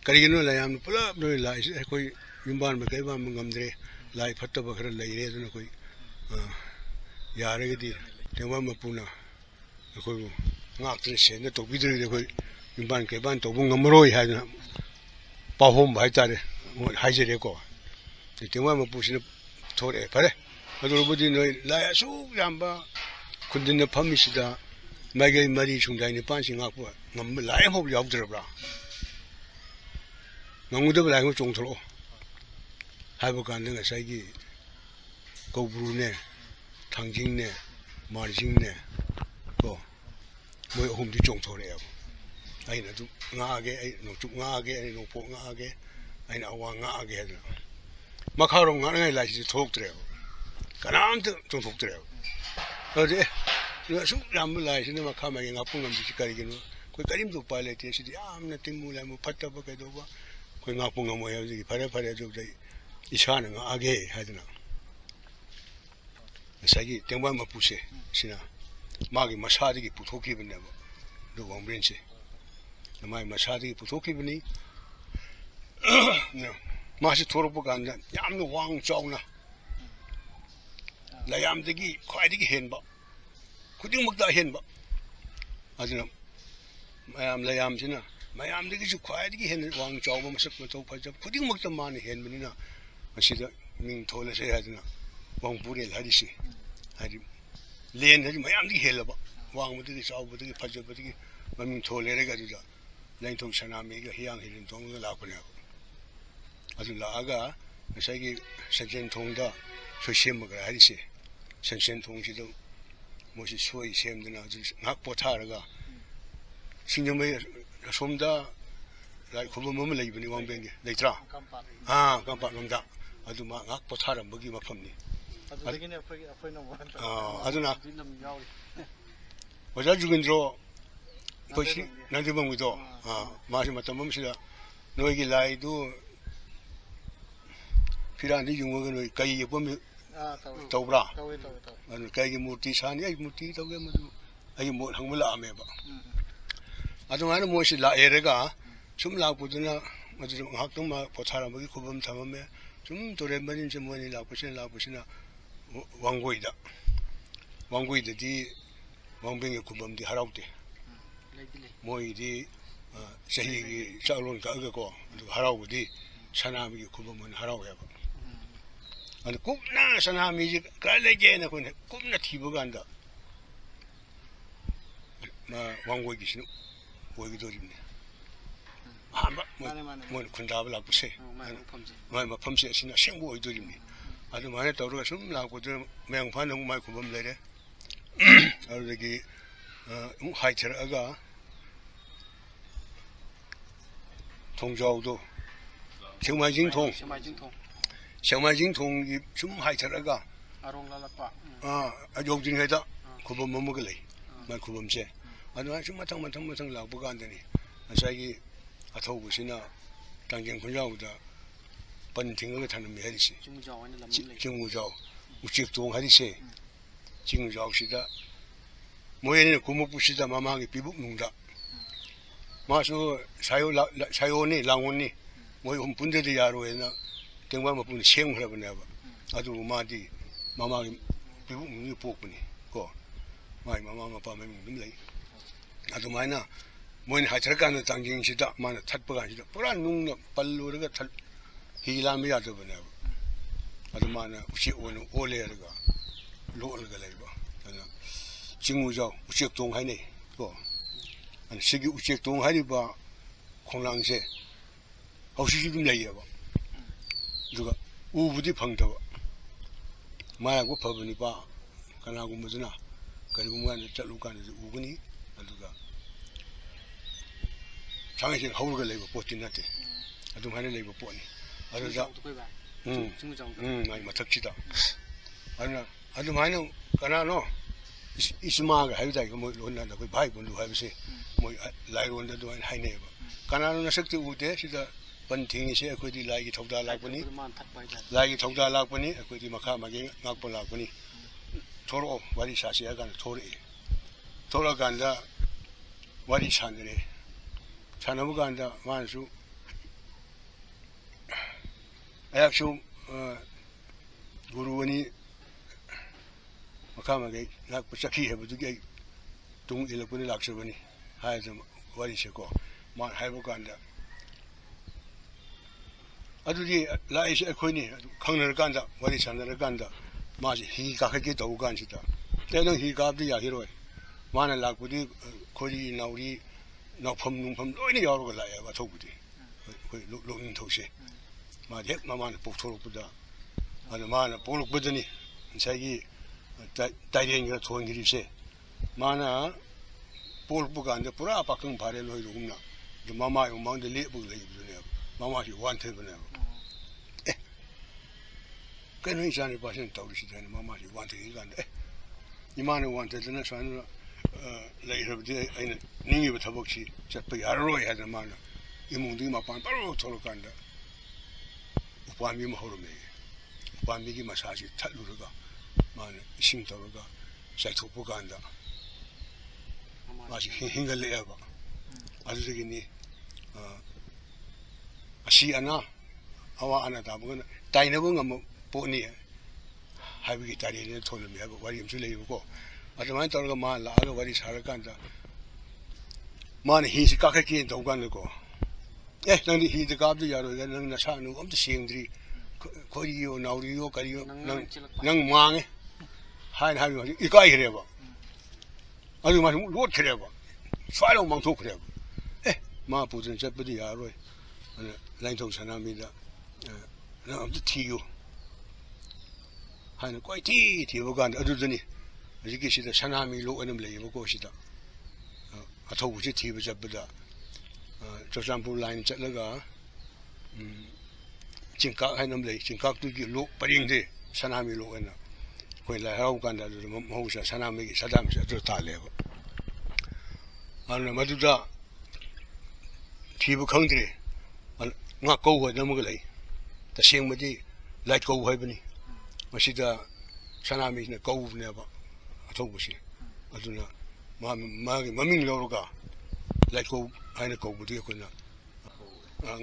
ꯀꯔꯤꯒꯤꯅꯣ ꯂꯥꯏꯌꯥꯝꯅ ꯄꯨꯂꯞ ꯂꯣꯏ ꯂꯥꯛꯏꯁꯦ ꯑꯩꯈꯣꯏ ꯌꯨꯝꯕꯥꯟꯕ ꯀꯩꯕꯥꯟꯕ ꯉꯝꯗ꯭ꯔꯦ ꯂꯥꯏ ꯐꯠꯇꯕ ꯈꯔ ꯂꯩꯔꯦ ꯑꯗꯨꯅ ꯑꯩꯈꯣই ꯌꯥꯔꯒꯗꯤ ꯇꯦꯡꯕꯥꯡ ꯃꯄꯨꯅ ꯑꯩꯈꯣꯏꯕꯨ ꯉꯥꯛꯇꯅ ꯁꯦꯟꯅ ꯇꯧꯕꯤꯗ꯭ꯔꯒꯗꯤ ꯑꯩꯈꯣꯏ ꯌꯨꯝꯕꯥꯟ ꯀꯩꯕꯥꯟ ꯇꯧꯕ ꯉꯝꯃꯔꯣꯏ ꯍꯥꯏꯗꯅ ꯄꯥꯎꯍꯣꯝꯕ ꯍꯥꯏꯇꯥꯔꯦ ꯍꯥꯏꯖꯔꯦꯀꯣ ꯇꯦꯡꯕꯥꯡ ꯃꯄꯨꯁꯤꯅ ꯊꯣꯔꯛꯑꯦ ꯐꯔꯦ ꯑꯗꯨꯕꯨꯗꯤ ꯅꯣꯏ ꯂꯥꯏ ꯑꯁꯨꯛ ꯌꯥꯝꯕ ꯈꯨꯟꯗꯤꯟꯅ ꯐꯝꯃꯤꯁꯤꯗ ꯃꯥꯏꯀꯩ 4 ꯁꯨꯡꯖꯥꯏ 9ꯁꯤ ꯉꯥꯛꯄ ꯉꯝꯕ ꯂꯥꯏ ꯑꯃꯐꯥꯎ ꯌꯥꯎꯗ꯭ꯔꯕ꯭ꯔꯥ ꯉꯝꯒꯗꯕ ꯂꯥꯏ ꯑꯃ ꯆꯣꯡꯊꯣꯔꯛꯑꯣ ꯍꯥꯏꯕ ꯀꯥꯟꯗ ꯉꯁꯥꯏꯒꯤ ꯀꯧꯕ꯭ꯔꯨꯅꯦ ꯊꯥꯡꯖꯤꯡꯅꯦ ꯃꯥꯔꯖꯤꯡꯅꯦ ꯀꯣ ꯃꯣꯏ 3ꯗꯤ ꯆꯣꯡꯊꯣꯔꯛꯑꯦꯕ ꯑꯩꯅ ꯑꯗꯨꯝ ꯉꯥꯛꯑꯒꯦ ꯑꯩ ꯅꯣꯡꯆꯨꯞ ꯉꯥꯛꯑꯒꯦ ꯑꯩ ꯅꯣꯡꯄꯣꯛ ꯉꯥꯛꯑꯒꯦ ꯑꯩꯅ ꯑꯋꯥꯡ ꯉꯥꯛꯑꯒꯦ ꯍꯥꯏꯗꯅ ꯃꯈꯥꯔꯣꯝ ꯉꯥꯛꯅꯉꯥꯏ ꯂꯥꯏꯁꯤꯗꯤ ꯊꯣꯛꯇ꯭ꯔꯦꯕ ꯀꯅꯥꯝꯇ ꯆꯣꯡꯊꯣꯛꯇ꯭ꯔꯦꯕ ꯑꯗꯨꯗꯤ ꯑꯁꯨꯛ ꯌꯥꯝꯕ ꯂꯥꯏꯁꯤꯅ ꯃꯈꯥ ꯃꯥꯏꯀꯩ ꯉꯥꯛꯄ ꯉꯝꯗ꯭ꯔꯤꯁꯤ ꯀꯔꯤꯒꯤꯅꯣ ꯑꯩꯈꯣꯏ ꯀꯔꯤꯝꯇ ꯎꯄꯥꯏ ꯂꯩꯇꯦ ꯁꯤꯗꯤ ꯌꯥꯝꯅ ꯇꯤꯡꯃꯨ ꯂꯥꯏꯃꯨ ꯐꯠꯇꯕ ꯀꯩꯗꯧꯕ ꯑꯩꯈꯣꯏ ꯉꯥꯛꯄ ꯉꯝꯃꯣꯏ ꯍꯥꯏꯕꯗꯒꯤ ꯐꯔꯦ ꯑꯗꯨꯗ ꯏꯁꯥꯅ ꯉꯥꯛꯑꯒꯦ ꯍꯥꯏꯗꯅ ꯉꯁꯥꯏꯒꯤ ꯇꯦꯡꯕꯥꯡ ꯃꯄꯨꯁꯦ ꯁꯤꯅ ꯃꯥꯒꯤ ꯃꯁꯥꯗꯒꯤ ꯄꯨꯊꯣꯛꯈꯤꯕꯅꯦꯕ ꯑꯗꯨ ꯋꯥꯡꯕ꯭ꯔꯦꯟꯁꯦ ꯃꯥꯒꯤ ꯃꯁꯥꯗꯒꯤ ꯄꯨꯊꯣꯛꯈꯤꯕꯅꯤ ꯃꯥꯁꯤ ꯊꯣꯔꯛꯄ ꯀꯥꯟꯗ ꯌꯥꯝꯅ ꯋꯥꯡ ꯆꯥꯎꯅ ꯂꯥꯏꯌꯥꯝꯗꯒꯤ ꯈ꯭ꯋꯥꯏꯗꯒꯤ ꯍꯦꯟꯕ ꯈꯨꯗꯤꯡꯃꯛꯇ ꯑꯍꯦꯟꯕ ꯑꯗꯨꯅ ꯂꯥꯏꯌꯥꯝꯁꯤꯅ ꯃꯌꯥꯝꯗꯒꯤꯁꯨ ꯈ꯭ꯋꯥꯏꯗꯒꯤ ꯍꯦꯟꯅ ꯋꯥꯡ ꯆꯥꯎꯕ ꯃꯁꯛ ꯃꯇꯧ ꯐꯖꯕ ꯈꯨꯗꯤꯡꯃꯛꯇ ꯃꯥꯅ ꯍꯦꯟꯕꯅꯤꯅ ꯃꯁꯤꯗ ꯃꯤꯡ ꯊꯣꯜꯂꯁꯦ ꯍꯥꯏꯗꯅ ꯋꯥꯡꯕ꯭ꯔꯦꯜ ꯍꯥꯏꯔꯤꯁꯤ ꯍꯥꯏꯗꯤ ꯂꯦꯟ ꯍꯥꯏꯗꯤ ꯃꯌꯥꯝꯗꯒꯤ ꯍꯦꯜꯂꯕ ꯋꯥꯡꯕꯗꯒꯤ ꯆꯥꯎꯕꯗꯒꯤ ꯐꯖꯕꯗꯒꯤ ꯃꯃꯤꯡ ꯊꯣꯜꯂꯦꯔꯒ ꯑꯗꯨꯗ ꯂꯥꯏꯅꯤꯡꯊꯧ ꯁꯅꯥꯃꯍꯤꯒ ꯍꯤꯌꯥꯡ ꯍꯤꯔꯦꯟ ꯇꯣꯡꯉꯒ ꯂꯥꯛꯄꯅꯦꯕ ꯑꯗꯨ ꯂꯥꯛꯑꯒ ꯉꯁꯥꯏꯒꯤ ꯁꯟꯖꯦꯟ ꯊꯣꯡꯗ ꯁꯣꯏꯁꯦꯝꯃꯒ ꯍꯥꯏꯔꯤꯁꯦ ꯁꯟꯖꯦꯟ ꯊꯣꯡꯁꯤꯗ ꯃꯣꯏꯁꯤ ꯁꯣꯏ ꯁꯦꯝꯗꯅ ꯉꯥꯏꯍꯥꯛ ꯄꯣꯊꯥꯔꯒ ꯁꯤꯡꯖꯃꯩ ꯑꯁꯣꯝꯗ 라이 구범 레이브니 왕뱅이 레이트라 깜빡. 깜빡 놈다 아두마 악 포타람 먹이 마품니 아주기네 앞에 뭐 한다. 아두나 뒷남 야오리 어자 죽은드로 거시 난데봉이도 마시 맞다 몸시다 너에게 라이도 피란디 용어는 가이 예범이 더브라 아니 가이 무티 산이 아이 무티 더게 뭐 아이 뭐 항물라 아메바 아동하는 무엇이 라 에레가 좀 라고드나 아주 학동 막 보차라 먹이 구범 담음에 좀 도레만인 좀 뭐니 라보시나 왕고이다 왕고이들이 왕병의 구범디 하라우데 뭐이디 세희기 짤론 가고 하라우디 사나미 구범은 하라우야 봐 아니 꿈나 사나미지 갈래게나 그네 꿈나 티브가 한다 나 왕고이 기신 보이기도 어렵네 뭐 군답을 하고 세 뭐 펌세 신나 생고 어디립니 아주 많이 떠오르가 좀 나고들 명판 너무 많이 구범 내래 여기 하이처가 통저우도 정말진통 정말진통이 좀 하이처가 아롱랄라빠 욕진해다 구범 뭐 먹을래 말 구범세 아주 좀 마탕 나보가 안 되니 자기 아토구시나 당경 군자우다 번팅을 타는 메리시 중무자오 우직동 하리시 중무자오시다 모에는 구목부시다 마망이 비북농다 마수 사요니 랑원니 뭐 분들이 야로에나 땡바마 분 시행하라고나 아주 마디 마망이 비북농이 뽑으니 고 마이 마마마 밤에 먹는 아주 많이나 뭐는 하철가는 당경시다 마나 탓버가 아니라 불안 농나 발로르가 탈 히라미야 되버네 아주 많아 우시 오는 올레르가 로르가 레바 아나 징우저 우식동 하네 고 아니 시기 우식동 하리바 콩랑세 허시기 좀 레이야바 누가 우부디 방다바 마야고 법은이 봐 가나고 무즈나 그리고 뭐하는 짤루가는 우근이 누가 장애식 하울가 레이버 보티나테 아주 많이 레이버 보니 아주자 많이 맞닥치다 아주 많이 가나노 이스마가 하이다 이거 뭐 논난다 그 바이본도 하듯이 뭐 라이론데도 하이네요 가나노나 석대 우대 시다 번팅이세 그디 라이기 톡다 라보니 라이기 톡다 라보니 그디 마카마게 낙본 라보니 도로 와리 사시야간 도리 돌아간다 와리 산들이 산업간다 만수 아약수 구루원이 마카마게 낙부착히 해부두게 동일분이 낙서보니 하여서 와리시고 만 해보간다 아주지 라이시 에코니 강늘 간다 와리 산을 간다 마지 희가하게 더우 간시다 때는 희가도 야히로이 만을 낙부디 거리 나우리 나펌 농펌 너희는 여러 걸 나야 봐 도구디 그 로는 도시 마지 마만을 복토록보다 아니 마나 복록보더니 자기 다이랭이가 좋은 일이세 마나 볼부가 안돼 뿌라 바꾼 바래 너희도 없나 마마 용망들 레부를 레부네 마마시 완테 보네 그는 이산이 봐선 떠오르시다니 마마시 완테 이간데 이만의 완테는 산으로 레이르비데 아니 닝이부터 복시 저도 야로 해야 되는 말 이몽들이 막반 바로 돌아간다 우파미 마호르메 우파미기 마사지 탈루르가 만 신도르가 사이토부 간다 마시 흰갈래야가 아주 되겠니 아시아나 아와 아나다 보면 다이너봉가 뭐 보니 하비기 다리는 돈을 매고 와리 임줄래고 아주 많이 떨어가 말 아가 와리 살 간다 많이 희시 깎게 동관고 너희 희드 갑도 야로 너는 나 사는 엄청 시행들이 거리요 나우리요 거리요 능 망해 하인 하면 이거 이래 봐 아주 많이 못 그래 봐 쏴로 망토 그래 봐 마 보전 잡부디 야로 라인통 사람이다 나 엄청 튀요 하는 거의 뒤보가 어두더니 이게 시다 사람이 로에는 레이버 것이다 아토우지 티브 잡부다 Churachandpur line chatlaga Chingkak hainam lei Chingkak tu gi lok paring de sanami lok ena koi la hau kan da mahausa sanami gi sadam se dur ta le ana maduda thibu khangdre nga ko ho nam ga lei ta sing madi light ko hai bani masida sanami ne ko ne ba athau busi aduna ma gi maming loroga light ko haina ko budi ko na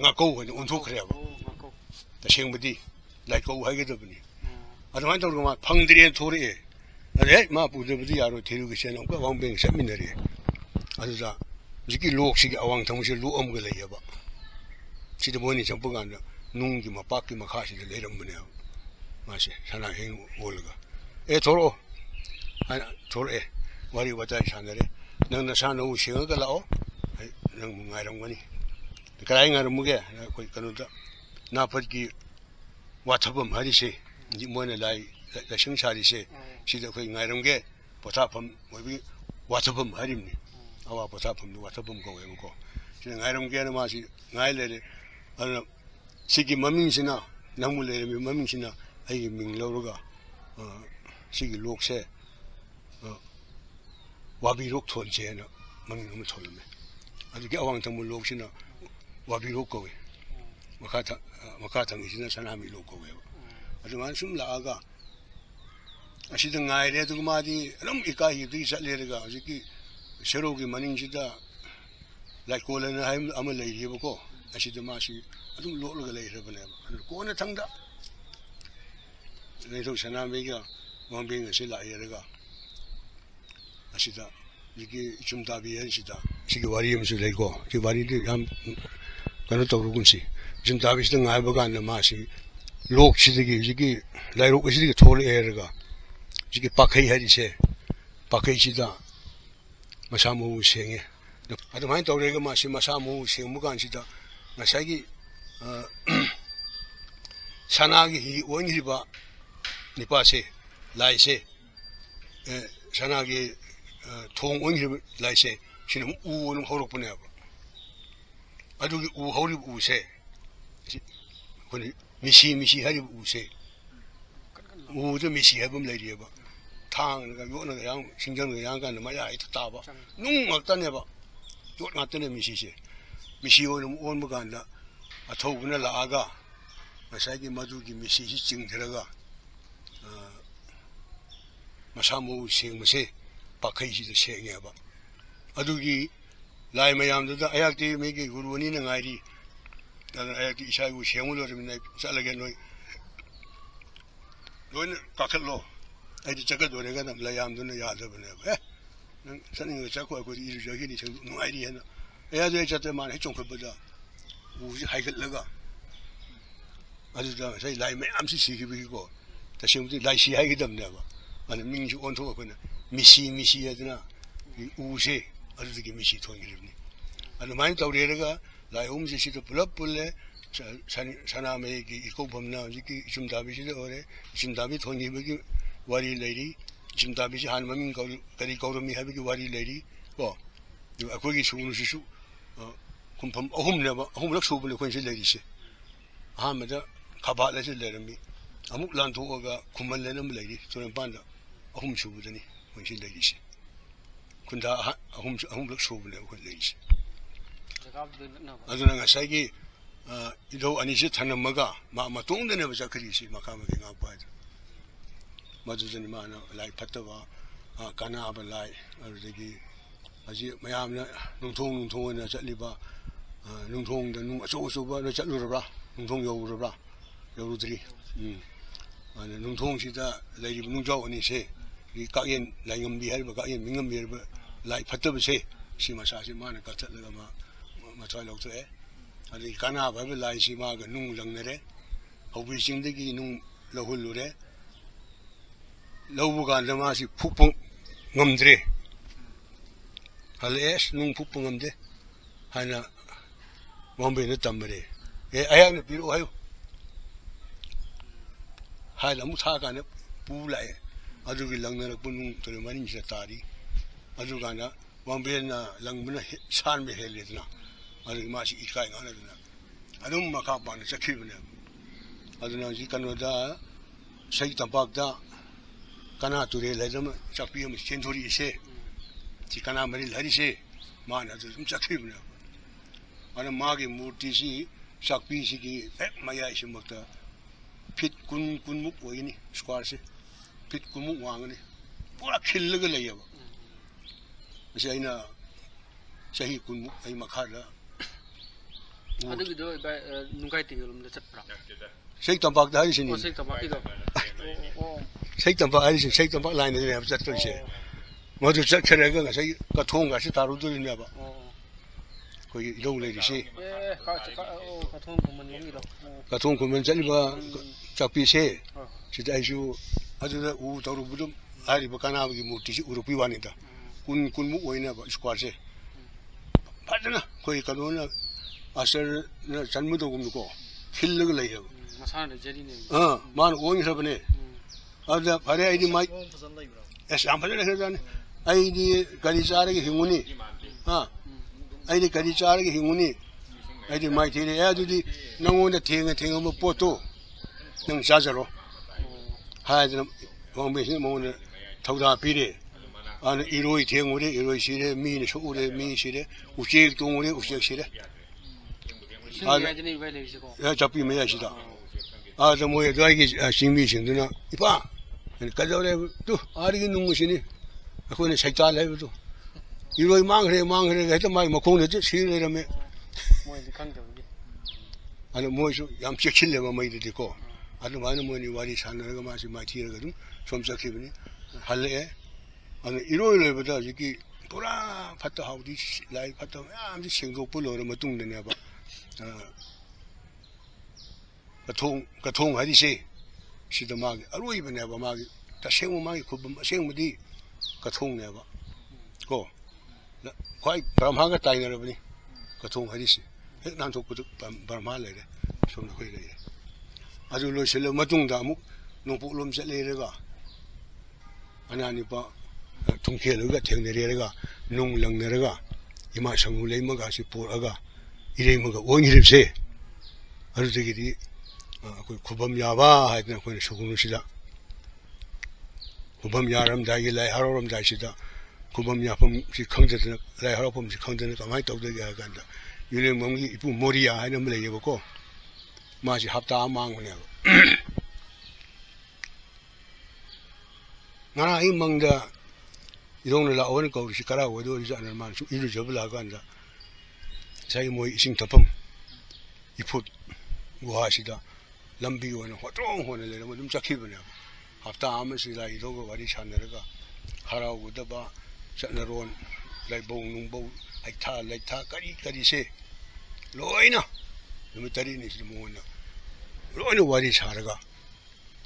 nga ko ho ne un thok khre ba ta sing madi light ko hai ge da bani adu han tor ma phangdre thori ane ma pu de budi yaro thiru gi sen ko wang beng sat min re adu da jiki lok si gi awang thang si lu om ga lei ba si de boni cham pu gan da nung gi ma pak gi ma kha si de le ram bane ma se sana heng olga thoro ana thoro wari wata sanare nang na sana u sing ga lao nang ngai ram gani krai ngar mu ge koi kanu da na phat gi wa thabam hari se ji mo ne lai la sing sa ri se si de koi ngai ram ge potha pham moi bi wa thabam hari ni awa potha pham wa thabam ko we ko si ngai ram ge na ma si ngai le ana sigi maming sina namu le mi maming sina ai ming lo ga sigi lok se wabi rok thon che na maming mu thol me adu ge awang tamu lok sina wabi rok ko we makha thang sina sanami lok ko we adu man sum la ga asida ngai re du ma di ram ika hi di sa le ga sigi sero gi maning sida la ko le na haim amal le ri ko asida ma si adum lo lo ga le re bane ko na thang da ne so sanami ga wang bing se la ye ga asida 이게 좀 답이 현시다. 이게 와리면서 내고 이 와리도 한 그런 또 그런지 좀 답이 있는 알바가 안 나마시 록시득이 이게 라이록 시득이 토르에르가 이게 박해이 하리세 박해이시다 마사모 생에 아주 많이 떠오르게 마시 마사모 생무간시다 마사기 산악이 원일바 니파세 라이세 산악이 통 원일 라이세 신은 우는 호록 보내고 아주 우 호리 우세 그 미시 하리 우세 우도 미시 해봄 레디에 봐 탕가 요는 양 신경의 양간 마야 이트 따봐 농 막다네 봐 요 막다네 미시시 미시 오는 온무 간다 아 더구나 라가 마사기 마두기 미시시 징 들어가 마사모 생무세 박해시도 생해 봐 아두기 라이 마ям도 아약티 메기 구루니 나가리 나는 아약티 이사고 생물로 좀 살게 너는 까클로 아이디 저거 노래가 남 라ям도는 야더버네 응 선생님 자꾸 하고 이 저기니 저 아이디 해나 애야도 저때만 해좀 그보다 우지 하이글러가 아주 저 라이 마암시 시기비고 다시 우리 라이시 하이게 됩네 봐 아니 민주 온토가 그네 미시 해드나 우세 아주기 미시 통일이니 아니 많이 떠오르가 라이 홈지시도 불럽불래 사나메기 이거 범나 이게 좀 답이시도 오래 좀 답이 통일이 와리 레디 좀 답이시 한마민 거리 거름이 하비기 와리 레디 뭐 거기 수능시수 kumpham ahum le ba ahum lak subul khon se le ri ahmada khaba la se le rami amuk lan tho ga khumal le nam le ri soren pan da ahum subu dani khon se le ri kunda ahum lak subul le khon le ri aduna nga sai gi ido ani se thanam maga ma tung de ne ba khri si ma kha ma ge nga pa madu jani ma na lai phatta ba kana ba lai ar de gi aji mayam na nung thong na chatli ba nung thong da nung aso ba na chatlu ra nung thong yo ra yo ru dri ana nung thong si da lai nung jaw ani se gi ka yen lai ngam bi har ba ka yen mingam bi ba lai phatta ba se si ma sa si ma na ka chatla ga ma chai lok se ani kana ba ba lai si ma ga nung lang ne re ho bi sing de gi nung lo hul lu re lo bu ga na ma si phuk pung ngam dre hales nung phuk pung ngam de hana Bombay na tamre aya na biro ayo hala mu tha ka ne pu lai adu gi lang na punung to mani sa tari adu ga na Bombay na lang bna san me hele na ꯑꯗꯨꯒꯤ ꯃꯥꯁꯤ ꯏꯀꯥꯏ ꯉꯥꯡꯅꯗꯅ ꯑꯗꯨꯝ ꯃꯈꯥ ꯄꯥꯟꯅ ꯆꯠꯈꯤꯕꯅꯦꯕ ꯑꯗꯨꯅ ꯍꯧꯖꯤꯛ ꯀꯩꯅꯣꯗ ꯏꯁꯩ ꯇꯝꯄꯥꯛꯇ ꯀꯅꯥ ꯇꯨꯔꯦꯜ ꯍꯥꯏꯗꯅ ꯆꯥꯛꯄꯤ ꯑꯃ ꯆꯦꯟꯊꯣꯔꯛꯏꯁꯦ ꯁꯤ ꯀꯅꯥ ꯃꯔꯤꯜ ꯍꯥꯏꯔꯤꯁꯦ ꯃꯥꯅ ꯑꯗꯨ ꯑꯗꯨꯝ ꯆꯠꯈꯤꯕꯅꯦꯕ ꯑꯗꯨꯅ ꯃꯥꯒꯤ ꯃꯨꯔꯇꯤꯁꯤ ꯆꯥꯛꯄꯤꯁꯤꯒꯤ ꯍꯦꯛ ꯃꯌꯥꯏꯁꯤꯃꯛꯇ ꯐꯤꯠ ꯀꯨꯟꯃꯨꯛ ꯑꯣꯏꯒꯅꯤ ꯏꯁꯀ꯭ꯋꯥꯔꯁꯦ ꯐꯤꯠ ꯀꯨꯟꯃꯨꯛ ꯋꯥꯡꯒꯅꯤ ꯄꯨꯔꯥ ꯈꯤꯜꯂꯒ ꯂꯩꯌꯦꯕ ꯃꯁꯤ ꯑꯩꯅ ꯆꯍꯤ ꯀꯨꯟꯃꯨꯛ ꯑꯩ ꯃꯈꯥꯗ ꯑꯗꯨꯒꯤꯗꯣ ꯅꯨꯡꯒꯥꯏ ꯇꯤꯡꯂꯣꯝꯗ ꯆꯠꯄ꯭ꯔꯥ ꯏꯁꯩ ꯇꯝꯄꯥꯛꯇ ꯍꯥꯏꯔꯤꯁꯤꯅꯤ ꯏꯁꯩ ꯇꯝꯄꯥꯛꯀꯤꯗꯣ ꯏꯁꯩ ꯇꯝꯄꯥꯛ ꯍꯥꯏꯔꯤꯁꯤ ꯏꯁꯩ ꯇꯝꯄꯥꯛ ꯂꯥꯏꯟꯗꯅꯦꯕ ꯆꯠꯇꯣꯏꯁꯦ ꯃꯗꯨ ꯆꯠꯈ꯭ꯔꯒ ꯉꯁꯥꯏ ꯀꯊꯣꯡꯒꯁꯤ ꯇꯥꯔꯨꯗꯣꯔꯤꯅꯦꯕ ꯑꯩꯈꯣꯏꯒꯤ ꯏꯔꯧ ꯂꯩꯔꯤꯁꯤ ꯀꯊꯣꯡ ꯈꯨꯃꯟ ꯆꯠꯂꯤꯕ ꯆꯥꯛꯄꯤꯁꯦ ꯁꯤꯗ ꯑꯩꯁꯨ ꯑꯗꯨꯗ ꯎ ꯇꯧꯔꯨꯕꯗꯨ ꯍꯥꯏꯔꯤꯕ ꯀꯅꯥꯕꯒꯤ ꯃꯨꯔꯇꯤꯁꯤ ꯎꯔꯛꯄꯤ ꯋꯥꯅꯤꯗ ꯀꯨꯟꯃꯨꯛ ꯑꯣꯏꯅꯕ ꯏꯁꯀ꯭ꯋꯥꯔꯁꯦ ꯐꯖꯅ ꯑꯩꯈꯣꯏ ꯀꯩꯅꯣꯅ ꯑꯁꯇꯔꯅ ꯆꯟꯕꯗꯧꯒꯨꯝꯅꯀꯣ ꯈꯤꯜꯂꯒ ꯂꯩꯌꯦꯕ ꯃꯁꯥꯅ ꯂꯩꯖꯔꯤꯅꯦ ꯃꯥꯅ ꯑꯣꯟꯈ꯭ꯔꯕꯅꯦ ꯑꯗꯨꯗ ꯐꯔꯦ ꯑꯩꯗꯤ ꯃꯥꯏ ꯑꯁ ꯌꯥꯝ ꯐꯖꯅ ꯂꯩꯈ꯭ꯔꯖꯥꯠꯅꯤ ꯑꯩꯗꯤ ꯀꯔꯤ ꯆꯥꯔꯒ ꯍꯤꯡꯉꯨꯅꯤ ꯑꯩꯗꯤ ꯀꯔꯤ ꯆꯥꯔꯒ ꯍꯤꯡꯉꯨꯅꯤ ꯑꯩꯗꯤ ꯃꯥꯏ ꯊꯤꯔꯛꯑꯦ ꯑꯗꯨꯗꯤ ꯅꯪꯉꯣꯟꯗ ꯊꯦꯡꯉꯝꯕ ꯄꯣꯠꯇꯣ ꯅꯪ ꯆꯥꯖꯔꯣ ꯍꯥꯏꯗꯅ ꯋꯥꯡꯕ꯭ꯔꯦꯜꯁꯤꯅ ꯃꯉꯣꯟꯗ ꯊꯧꯗꯥ ꯄꯤꯔꯦ ꯑꯗꯨꯅ ꯏꯔꯣꯏ ꯊꯦꯡꯉꯨꯔꯦ ꯏꯔꯣꯏ ꯁꯤꯔꯦ ꯃꯤꯅ ꯁꯣꯛꯎꯔꯦ ꯃꯤ ꯁꯤꯔꯦ ꯎꯆꯦꯛ ꯇꯣꯡꯉꯨꯔꯦ ꯎꯆꯦꯛ ꯁꯤꯔꯦ ꯆꯥꯛꯄꯤ ꯃꯌꯥꯏꯁꯤꯗ ꯑꯗ ꯃꯣꯏ ꯑꯗꯨꯋꯥꯏꯒꯤ ꯆꯤꯡꯃꯤꯁꯤꯡꯗꯨꯅ ꯏꯄꯥ ꯀꯩꯗꯧꯔꯦ ꯇꯨ ꯑꯥꯗꯒꯤ ꯅꯨꯡꯁꯤꯅꯤ ꯑꯩꯈꯣꯏꯅ ꯁꯩꯇꯥꯜ ꯍꯥꯏꯕꯗꯣ ꯏꯔꯣꯏ ꯃꯥꯡꯈ꯭ꯔꯦ ꯍꯦꯛꯇ ꯃꯥꯒꯤ ꯃꯈꯣꯡꯗ ꯁꯤꯔ ꯂꯩꯔꯝꯃꯦ ꯑꯗꯨ ꯃꯣꯏꯁꯨ ꯌꯥꯝ ꯆꯦꯛꯁꯤꯜꯂꯦꯕ ꯃꯩꯗꯨꯗꯤꯀꯣ ꯑꯗꯨꯃꯥꯏꯅ ꯃꯣꯏꯅꯤ ꯋꯥꯔꯤ ꯁꯥꯟꯅꯔꯒ ꯃꯥꯁꯤ ꯃꯥꯏꯊꯤꯔꯒ ꯑꯗꯨꯝ ꯁꯣꯝ ꯆꯠꯈꯤꯕꯅꯤ ꯍꯜꯂꯛꯑꯦ ꯑꯗꯨꯅ ꯏꯔꯣꯏ ꯂꯣꯏꯕꯗ ꯍꯧꯖꯤꯛꯀꯤ ꯄꯨꯔꯥ ꯐꯠꯇ ꯍꯥꯎꯊꯤ ꯂꯥꯏ ꯐꯠꯇꯕ ꯃꯌꯥꯝꯁꯤ ꯁꯦꯡꯗꯣꯛꯄ ꯂꯣꯏꯔ ꯃꯇꯨꯡꯗꯅꯦꯕ ꯀꯊꯣꯡ ꯍꯥꯏꯔꯤꯁꯦ ꯁꯤꯗ ꯃꯥꯒꯤ ꯑꯔꯣꯏꯕꯅꯦꯕ ꯃꯥꯒꯤ ꯇꯁꯦꯡꯕ ꯃꯥꯒꯤ ꯈꯨꯕꯝ ꯑꯁꯦꯡꯕꯗꯤ ꯀꯊꯣꯡꯅꯦꯕ ꯀꯣ ꯈ꯭ꯋꯥꯏ ꯕ꯭ꯔꯍ꯭ꯃꯥꯒ ꯇꯥꯏꯅꯔꯕꯅꯤ ꯀꯊꯣꯡ ꯍꯥꯏꯔꯤꯁꯦ ꯍꯦꯛ ꯅꯥꯟꯊꯣꯛꯄꯗ ꯕ꯭ꯔꯍ꯭ꯃꯥ ꯂꯩꯔꯦ ꯁꯣꯝꯗ ꯑꯩꯈꯣই ꯂꯩꯔꯦ ꯑꯗꯨ ꯂꯣꯏꯁꯤꯜꯂꯕ ꯃꯇꯨꯡꯗ ꯑꯃꯨꯛ ꯅꯣꯡꯄꯣꯛꯂꯣꯝ ꯆꯠꯂꯦꯔꯒ ꯑꯅꯥꯅꯤꯄꯥ ꯊꯨꯡꯈꯦꯜꯂꯒ ꯊꯦꯡꯅꯔꯦꯔꯒ ꯅꯨꯡ ꯂꯪꯅꯔꯒ ꯏꯃꯥ ꯁꯪꯒꯨ ꯂꯩꯃꯒꯁꯤ ꯄꯣꯔꯛꯑꯒ ꯏꯔꯩꯃꯒ ꯑꯣꯟꯈꯤꯕꯁꯦ ꯑꯗꯨꯗꯒꯤꯗꯤ ꯑꯩꯈꯣꯏ ꯈꯨꯕꯝ ꯌꯥꯕ ꯍꯥꯏꯗꯅ ꯑꯩꯈꯣꯏꯅ ꯁꯨꯒꯨꯅꯨꯁꯤꯗ ꯈꯨꯕꯝ ꯌꯥꯔꯝꯗꯥꯏꯒꯤ ꯂꯥꯏ ꯍꯔꯥꯎꯔꯝꯗꯥꯏꯁꯤꯗ ꯈꯨꯕꯝ ꯌꯥꯐꯝꯁꯤ ꯈꯪꯗꯗꯅ ꯂꯥꯏ ꯍꯔꯥꯎꯐꯝꯁꯤ ꯈꯪꯗꯅ ꯀꯃꯥꯏꯅ ꯇꯧꯗꯒꯦ ꯍꯥꯏ ꯀꯥꯟꯗ ꯌꯨꯂꯦꯡꯕꯝꯒꯤ ꯏꯄꯨ ꯃꯣꯔꯤꯌꯥ ꯍꯥꯏꯅ ꯑꯃ ꯂꯩꯌꯦꯕꯀꯣ ꯃꯥꯁꯤ ꯍꯞꯇꯥ ꯑꯃ ꯃꯥꯡꯕꯅꯦꯕ ꯉꯔꯥꯡ ꯑꯩ ꯃꯪꯗ ꯏꯔꯣꯡꯅ ꯂꯥꯛꯑꯣꯅ ꯀꯧꯔꯤꯁꯤ ꯀꯔꯥꯏ ꯑꯣꯏꯗꯣꯏꯖꯥꯠꯅ ꯃꯥꯅ ꯁꯨꯝ ꯏꯔꯨꯖꯕ ꯂꯥꯛꯑꯀꯥꯟꯗ ꯉꯁꯥꯏ ꯃꯣꯏ ꯏꯁꯤꯡ ꯊꯛꯐꯝ ꯏꯐꯨꯠ ꯒꯨꯍꯥꯁꯤꯗ ꯂꯝꯕꯤ ꯑꯣꯏꯅ ꯍꯣꯠꯅ ꯂꯩꯔꯝꯃ ꯑꯗꯨꯝ ꯆꯠꯈꯤꯕꯅꯦꯕ ꯍꯞꯇꯥ ꯑꯃꯁꯤꯗ ꯏꯔꯣꯒ ꯋꯥꯔꯤ ꯁꯥꯟꯅꯔꯒ ꯍꯔꯥꯎꯒꯗꯕ ꯆꯠꯅꯔꯣꯟ ꯂꯥꯏꯕꯧ ꯅꯨꯡꯕꯧ ꯍꯩꯊꯥ ꯂꯩꯊꯥ ꯀꯔꯤꯁꯦ ꯂꯣꯏꯅ ꯅꯨꯃꯤꯠ 9ꯁꯤꯗ ꯃꯉꯣꯟꯗ ꯂꯣꯏꯅ ꯋꯥꯔꯤ ꯁꯥꯔꯒ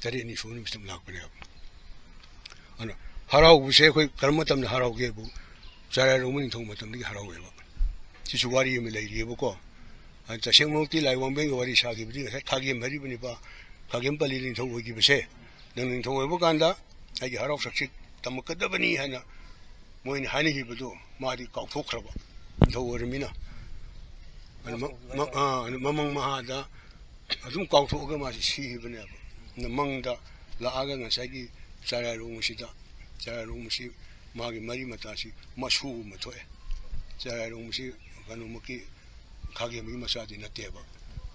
9 ꯁꯨꯕ ꯅꯨꯃꯤꯠꯇ ꯂꯥꯛꯄꯅꯦꯕ ꯑꯗꯨꯅ ꯍꯔꯥꯎꯕꯁꯦ ꯑꯩꯈꯣꯏ ꯀꯔꯝꯕ ꯃꯇꯝꯗ ꯍꯔꯥꯎꯒꯦꯕꯨ ꯆꯔꯥꯏꯔꯣꯡꯕ ꯅꯤꯡꯊꯧ ꯃꯇꯝꯗꯒꯤ ꯍꯔꯥꯎꯋꯦꯕ ꯁꯤꯁꯨ ꯋꯥꯔꯤ ꯑꯃ ꯂꯩꯔꯤꯑꯕꯀꯣ ꯇꯁꯦꯡꯃꯛꯇꯤ ꯂꯥꯏꯋꯥꯡꯕꯦꯟꯒ ꯋꯥꯔꯤ ꯁꯥꯈꯤꯕꯗꯤ ꯉꯁꯥꯏ ꯈꯥꯒꯦꯝ ꯍꯥꯏꯔꯤꯕꯅꯤꯄꯥ ꯈꯥꯒꯦꯝꯄꯜꯂꯤ ꯅꯤꯡꯊꯧ ꯑꯣꯏꯈꯤꯕꯁꯦ ꯅꯪ ꯅꯤꯡꯊꯧ ꯑꯣꯏꯕ ꯀꯥꯟꯗ ꯑꯩꯒꯤ ꯍꯔꯥꯎ ꯁꯛꯁꯤ ꯇꯝꯃꯛꯀꯗꯕꯅꯤ ꯍꯥꯏꯅ ꯃꯣꯏꯅ ꯍꯥꯏꯅꯈꯤꯕꯗꯣ ꯃꯥꯗꯤ ꯀꯥꯎꯊꯣꯛꯈ꯭ꯔꯕ ꯅꯤꯡꯊꯧ ꯑꯣꯏꯔꯃꯤꯅ ꯃꯃꯪ ꯃꯍꯥꯗ ꯑꯗꯨꯝ ꯀꯥꯎꯊꯣꯛꯑꯒ ꯃꯥꯁꯤ ꯁꯤꯈꯤꯕꯅꯦꯕ ꯃꯪꯗ ꯂꯥꯛꯑꯒ ꯉꯁꯥꯏꯒꯤ ꯆꯔꯥꯏꯔꯣꯡꯕꯁꯤ ꯃꯥꯒꯤ ꯃꯔꯤ ꯃꯇꯥꯁꯤ ꯃꯁꯨ ꯑꯃ ꯊꯣꯛꯑꯦ ꯆꯔꯥꯏꯔꯣꯡꯕꯁꯤ ꯀꯩꯅꯣꯃꯛꯀꯤ ꯈꯥꯒꯦꯝꯒꯤ ꯃꯆꯥꯗꯤ ꯅꯠꯇꯦꯕ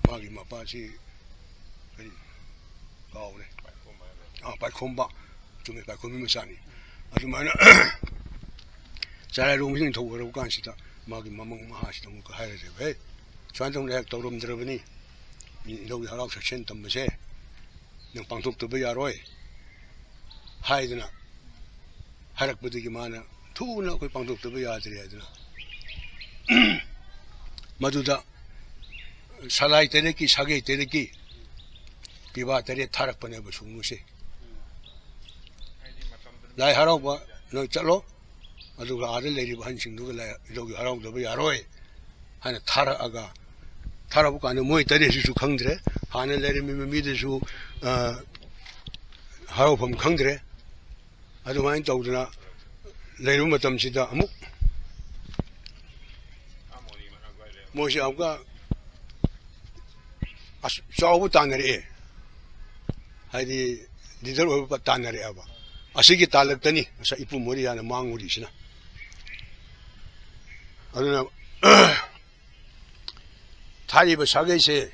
ꯃꯥꯒꯤ ꯃꯄꯥꯁꯤ ꯀꯔꯤ ꯀꯥꯎꯔꯦ ꯄꯥꯏꯈꯣꯝꯕ ꯆꯨꯝꯃꯦ ꯄꯥꯏꯈꯣꯝꯕꯒꯤ ꯃꯆꯥꯅꯤ ꯑꯗꯨꯃꯥꯏꯅ ꯆꯔꯥꯏꯔꯣꯡꯕꯁꯤ ꯅꯤꯡꯊꯧ ꯑꯣꯏꯔꯕ ꯀꯥꯟꯁꯤꯗ ꯃꯥꯒꯤ ꯃꯃꯪ ꯃꯍꯥꯁꯤꯗ ꯑꯃꯨꯛꯀ ꯍꯥꯏꯔꯁꯦꯕ ꯍꯦ ꯁꯨꯃꯥꯏꯅ ꯇꯧꯅ ꯍꯦꯛ ꯇꯧꯔꯝꯗ꯭ꯔꯕꯅꯤ ꯅꯤꯡꯊꯧꯒꯤ ꯍꯔꯥꯎ ꯁꯛꯁꯦꯟ ꯇꯝꯕꯁꯦ ꯅꯪ ꯄꯥꯡꯊꯣꯛꯇꯕ ꯌꯥꯔꯣꯏ ꯍꯥꯏꯗꯅ ꯍꯥꯏꯔꯛꯄꯗꯒꯤ ꯃꯥꯅ ꯊꯨꯅ ꯑꯩꯈꯣꯏ ꯄꯥꯡꯊꯣꯛꯇꯕ ꯌꯥꯗ꯭ꯔꯦ ꯍꯥꯏꯗꯅ ꯃꯗꯨꯗ ꯁꯂꯥꯏ ꯇꯔꯦꯠꯀꯤ ꯁꯥꯒꯩ ꯇꯔꯦꯠꯀꯤ ꯄꯤꯕꯥ 9 ꯊꯥꯔꯛꯄꯅꯦꯕ ꯁꯨꯒꯨꯅꯨꯁꯦ ꯂꯥꯏ ꯍꯔꯥꯎꯕ ꯅꯣꯏ ꯆꯠꯂꯣ ꯑꯗꯨꯒ ꯑꯥꯗ ꯂꯩꯔꯤꯕ ꯑꯍꯟꯁꯤꯡꯗꯨꯒ ꯏꯔꯧꯒꯤ ꯍꯔꯥꯎꯗꯕ ꯌꯥꯔꯣꯏ ꯍꯥꯏꯅ ꯊꯥꯔꯛꯑꯒ ꯊꯥꯔꯛꯄ ꯀꯥꯟꯗ ꯃꯣꯏ 9ꯁꯤꯁꯨ ꯈꯪꯗ꯭ꯔꯦ ꯍꯥꯟꯅ ꯂꯩꯔꯝꯃꯤꯕ ꯃꯤꯗꯁꯨ ꯍꯔꯥꯎꯐꯝ ꯈꯪꯗ꯭ꯔꯦ ꯑꯗꯨꯃꯥꯏꯅ ꯇꯧꯗꯅ ꯂꯩꯔꯨꯕ ꯃꯇꯝꯁꯤꯗ ꯑꯃꯨꯛ 뭐시 아까 싸우고 다나리 하이디 리더 오버 다나리 아바 아시기 달락더니 사 이쁘 머리 하나 망우리시나 어느 타리브 사게세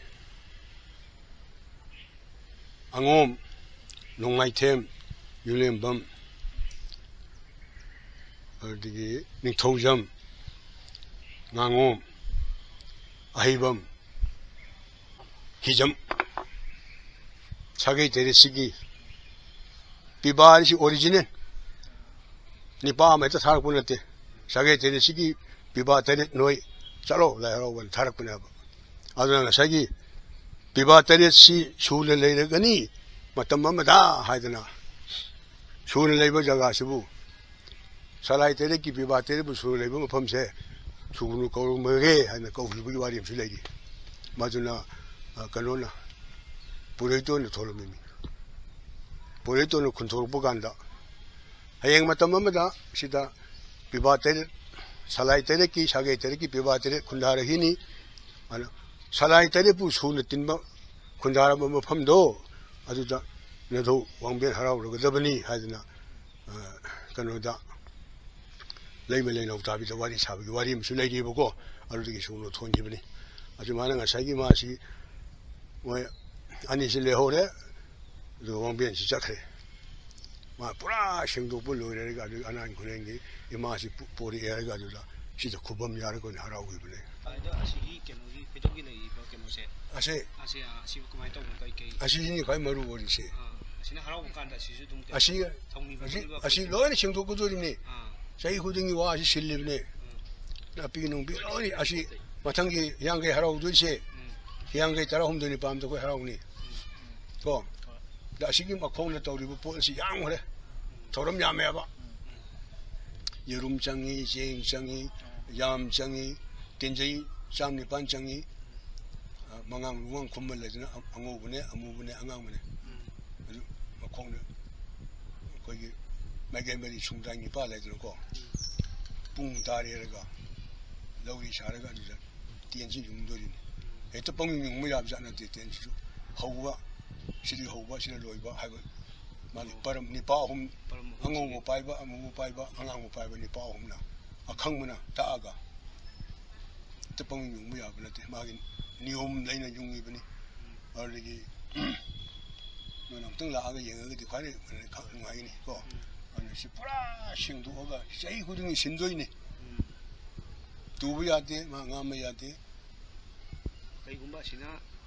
앙옴 농마이템 율렘범 어디기 닝토점 앙옴 아이범 기점 사게 데리시기 비바리시 오리지널 니빠 메타 사락 보냈대 사게 데리시기 비바 데리 노이 잘로 라이로 사락 보내봐 아주나 사기 비바 데리시 슈를 레이르거니 마땀 마마다 하이드나 슈를 레이버 자가시부 살아이 데리기 비바 데리부 슈를 레이버 범세 수군을 거울 먹게 하는 거울부기 와리 필레기 맞으나 간로나 보레도는 돌음이 보레도는 컨트롤 보간다 하행 마땀마다 시다 비바테 살아이 데리기 사게 데리기 비바테 군다르 히니 살아이 데리부 수는 띵바 군다르 뭐 펌도 아주다 내도 왕변 하라고 그러거든요 하지나 간로다 레이멜레 나우다비도 와리 사비 와리 무슨 레이디 보고 알르기 쇼로 돈 기분이 아주 많은 사기 맛이 뭐 아니 실내 호래 그 왕변 시작해 마 뿌라 생도 불로래 가지고 안한 그런게 이 맛이 보리 해 가지고 진짜 구범 야르고 하라고 이번에 아시기 게노기 페도기네 이거 게노세 아시 아시 그만 또 뭔가 이게 아시니 거의 머루 버리시 아시는 하라고 간다 시수 좀 아시 너네 생도 구조리니 자기 고등이 와 아시 실립네 나비는 비로니 아시 마탕기 양게 하라고 두시 양게 따라 홈드니 밤도 그 하라고니 또 아시기 막 콩을 떠리고 보시 양을 해 더럼 야매봐 여름장이 쟁장이 얌장이 된장이 쌈니 반장이 망ang luang kummal lejna angobune amubune angamune 막 콩을 거기 매개매리 중단이 빠내주는 거 뿡다리가 너희 잘해가 진짜 띠엔지 용도리네 에또 뻥용 용무 잡지 않는데 띠엔지 허우가 시리 허우가 시리 로이바 하고 많이 빠름 니 빠홈 angong 빠이바 아무 빠이바 angang 빠이바 니 빠홈나 아캉무나 다아가 또 뻥용 용무 잡는데 막인 니옴 내는 용이버니 얼리기 너는 등 나가게 영어가 관이 강하이니 거 아니 시프라 싱도가 제일 고등이 신도이네 두부야 돼 망아마야 돼 가리군바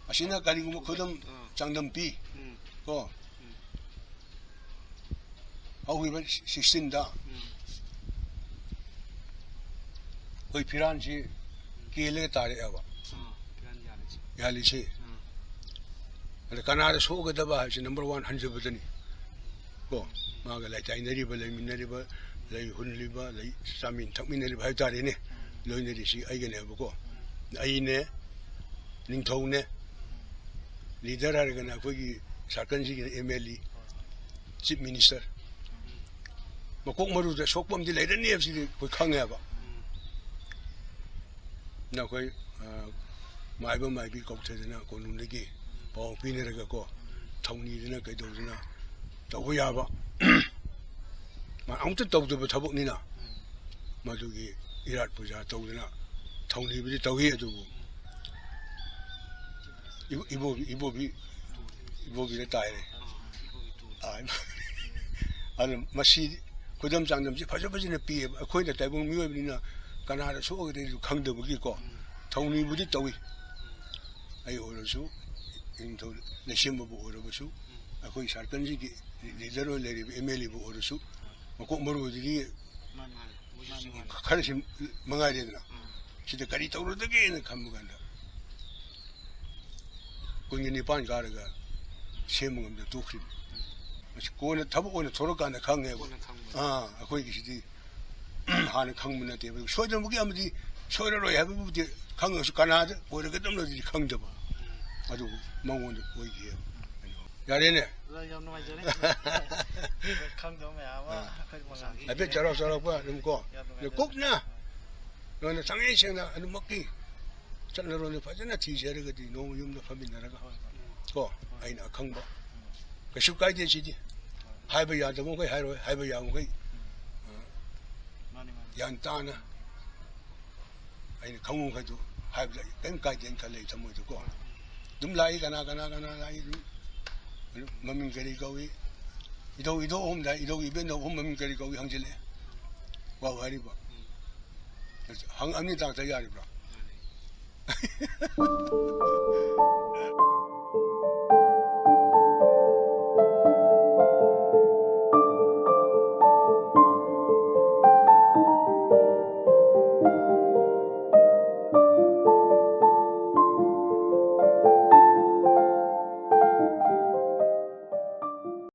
아시나 가리고 거든 장담비 거 아우 이번 식신다 거의 비란지 길에 따라야 봐 야리치 kanar so ga da ba shi number 1 100 butani ko ma ga lai tai nari ba lai min nari ba lai hun li ba lai samin thak min nari ba ta re ne loi nari shi ai ga ne ba ko ai ne ning thau ne leader ar ga na ko gi sarkan ji gi MLE chief minister ma ko maru da sok pam di lai da ne si ko khang ya ba na ko mai ba mai bi ko the na ko nu ne gi 뭐 비내를 갖고 통리나 그도나 저거야 봐. 아무튼 또도 잡으니나. 마두기 일할 부자 또나 통리비 또기에 두고. 이보비를 따이래. 아니 마시 고점 장점지 파저버지네 비 거기다 대부분 미워비나 가나라 소가 되고 강도부기 있고 통리비 또기. 아이 오르수 인도 내심부 오르고수 아고이 살건지기 리더로 내리 ML부 오르수 뭐 모르들이 가르침 망아야 되나 진짜 가리 떠오르더게는 감무간다 군인이 반 가르가 세문금도 두크림 고는 타보고는 돌아가는 강해고 아고이 기시디 하는 강문에 대고 소전무기 아무디 소리로 해부디 강어수 가나다 오르게 덤너지 강잡아 아주 망원도 보이기요. 야래네. 앞에 저러고 봐. 꼭 나. 너는 상해생나 안 먹기. ꯆꯠꯅꯔꯣꯟꯗꯣ ꯐꯖꯅ ꯊꯤꯖꯔꯒꯗꯤ ꯅꯣꯡꯃ ꯌꯨꯝꯗ ꯐꯝꯃꯤꯟꯅꯔꯒ ꯀꯣ ꯑꯩꯅ ꯑꯈꯪꯕ ꯀꯩꯁꯨ ꯀꯥꯏꯗꯦ ꯁꯤꯗꯤ ꯍꯥꯏꯕ ꯌꯥꯗꯕ ꯃꯈꯩ ꯍꯥꯏꯔꯣꯏ ꯍꯥꯏꯕ ꯌꯥꯕ ꯃꯈꯩ ꯒ꯭ꯌꯥꯟ ꯇꯥꯅ ꯑꯩꯅ ꯈꯪꯕ ꯃꯈꯩꯗꯨ ꯍꯥꯏꯕꯗ ꯀꯔꯤꯝ ꯀꯥꯏꯗꯦꯅ ꯈꯜꯂꯦ ꯊꯃꯣꯏꯗꯀꯣ ꯑꯗꯨꯝ ꯂꯥꯛꯏ ꯀꯅꯥ ꯂꯥꯛꯏ ꯑꯗꯨꯝ ꯃꯃꯤꯡ ꯀꯔꯤ ꯀꯧꯏ 이도 홈다 이도 이벤트 홈 맘 그리 거기 항질래 와 와리바 항 암니 당자 야리브라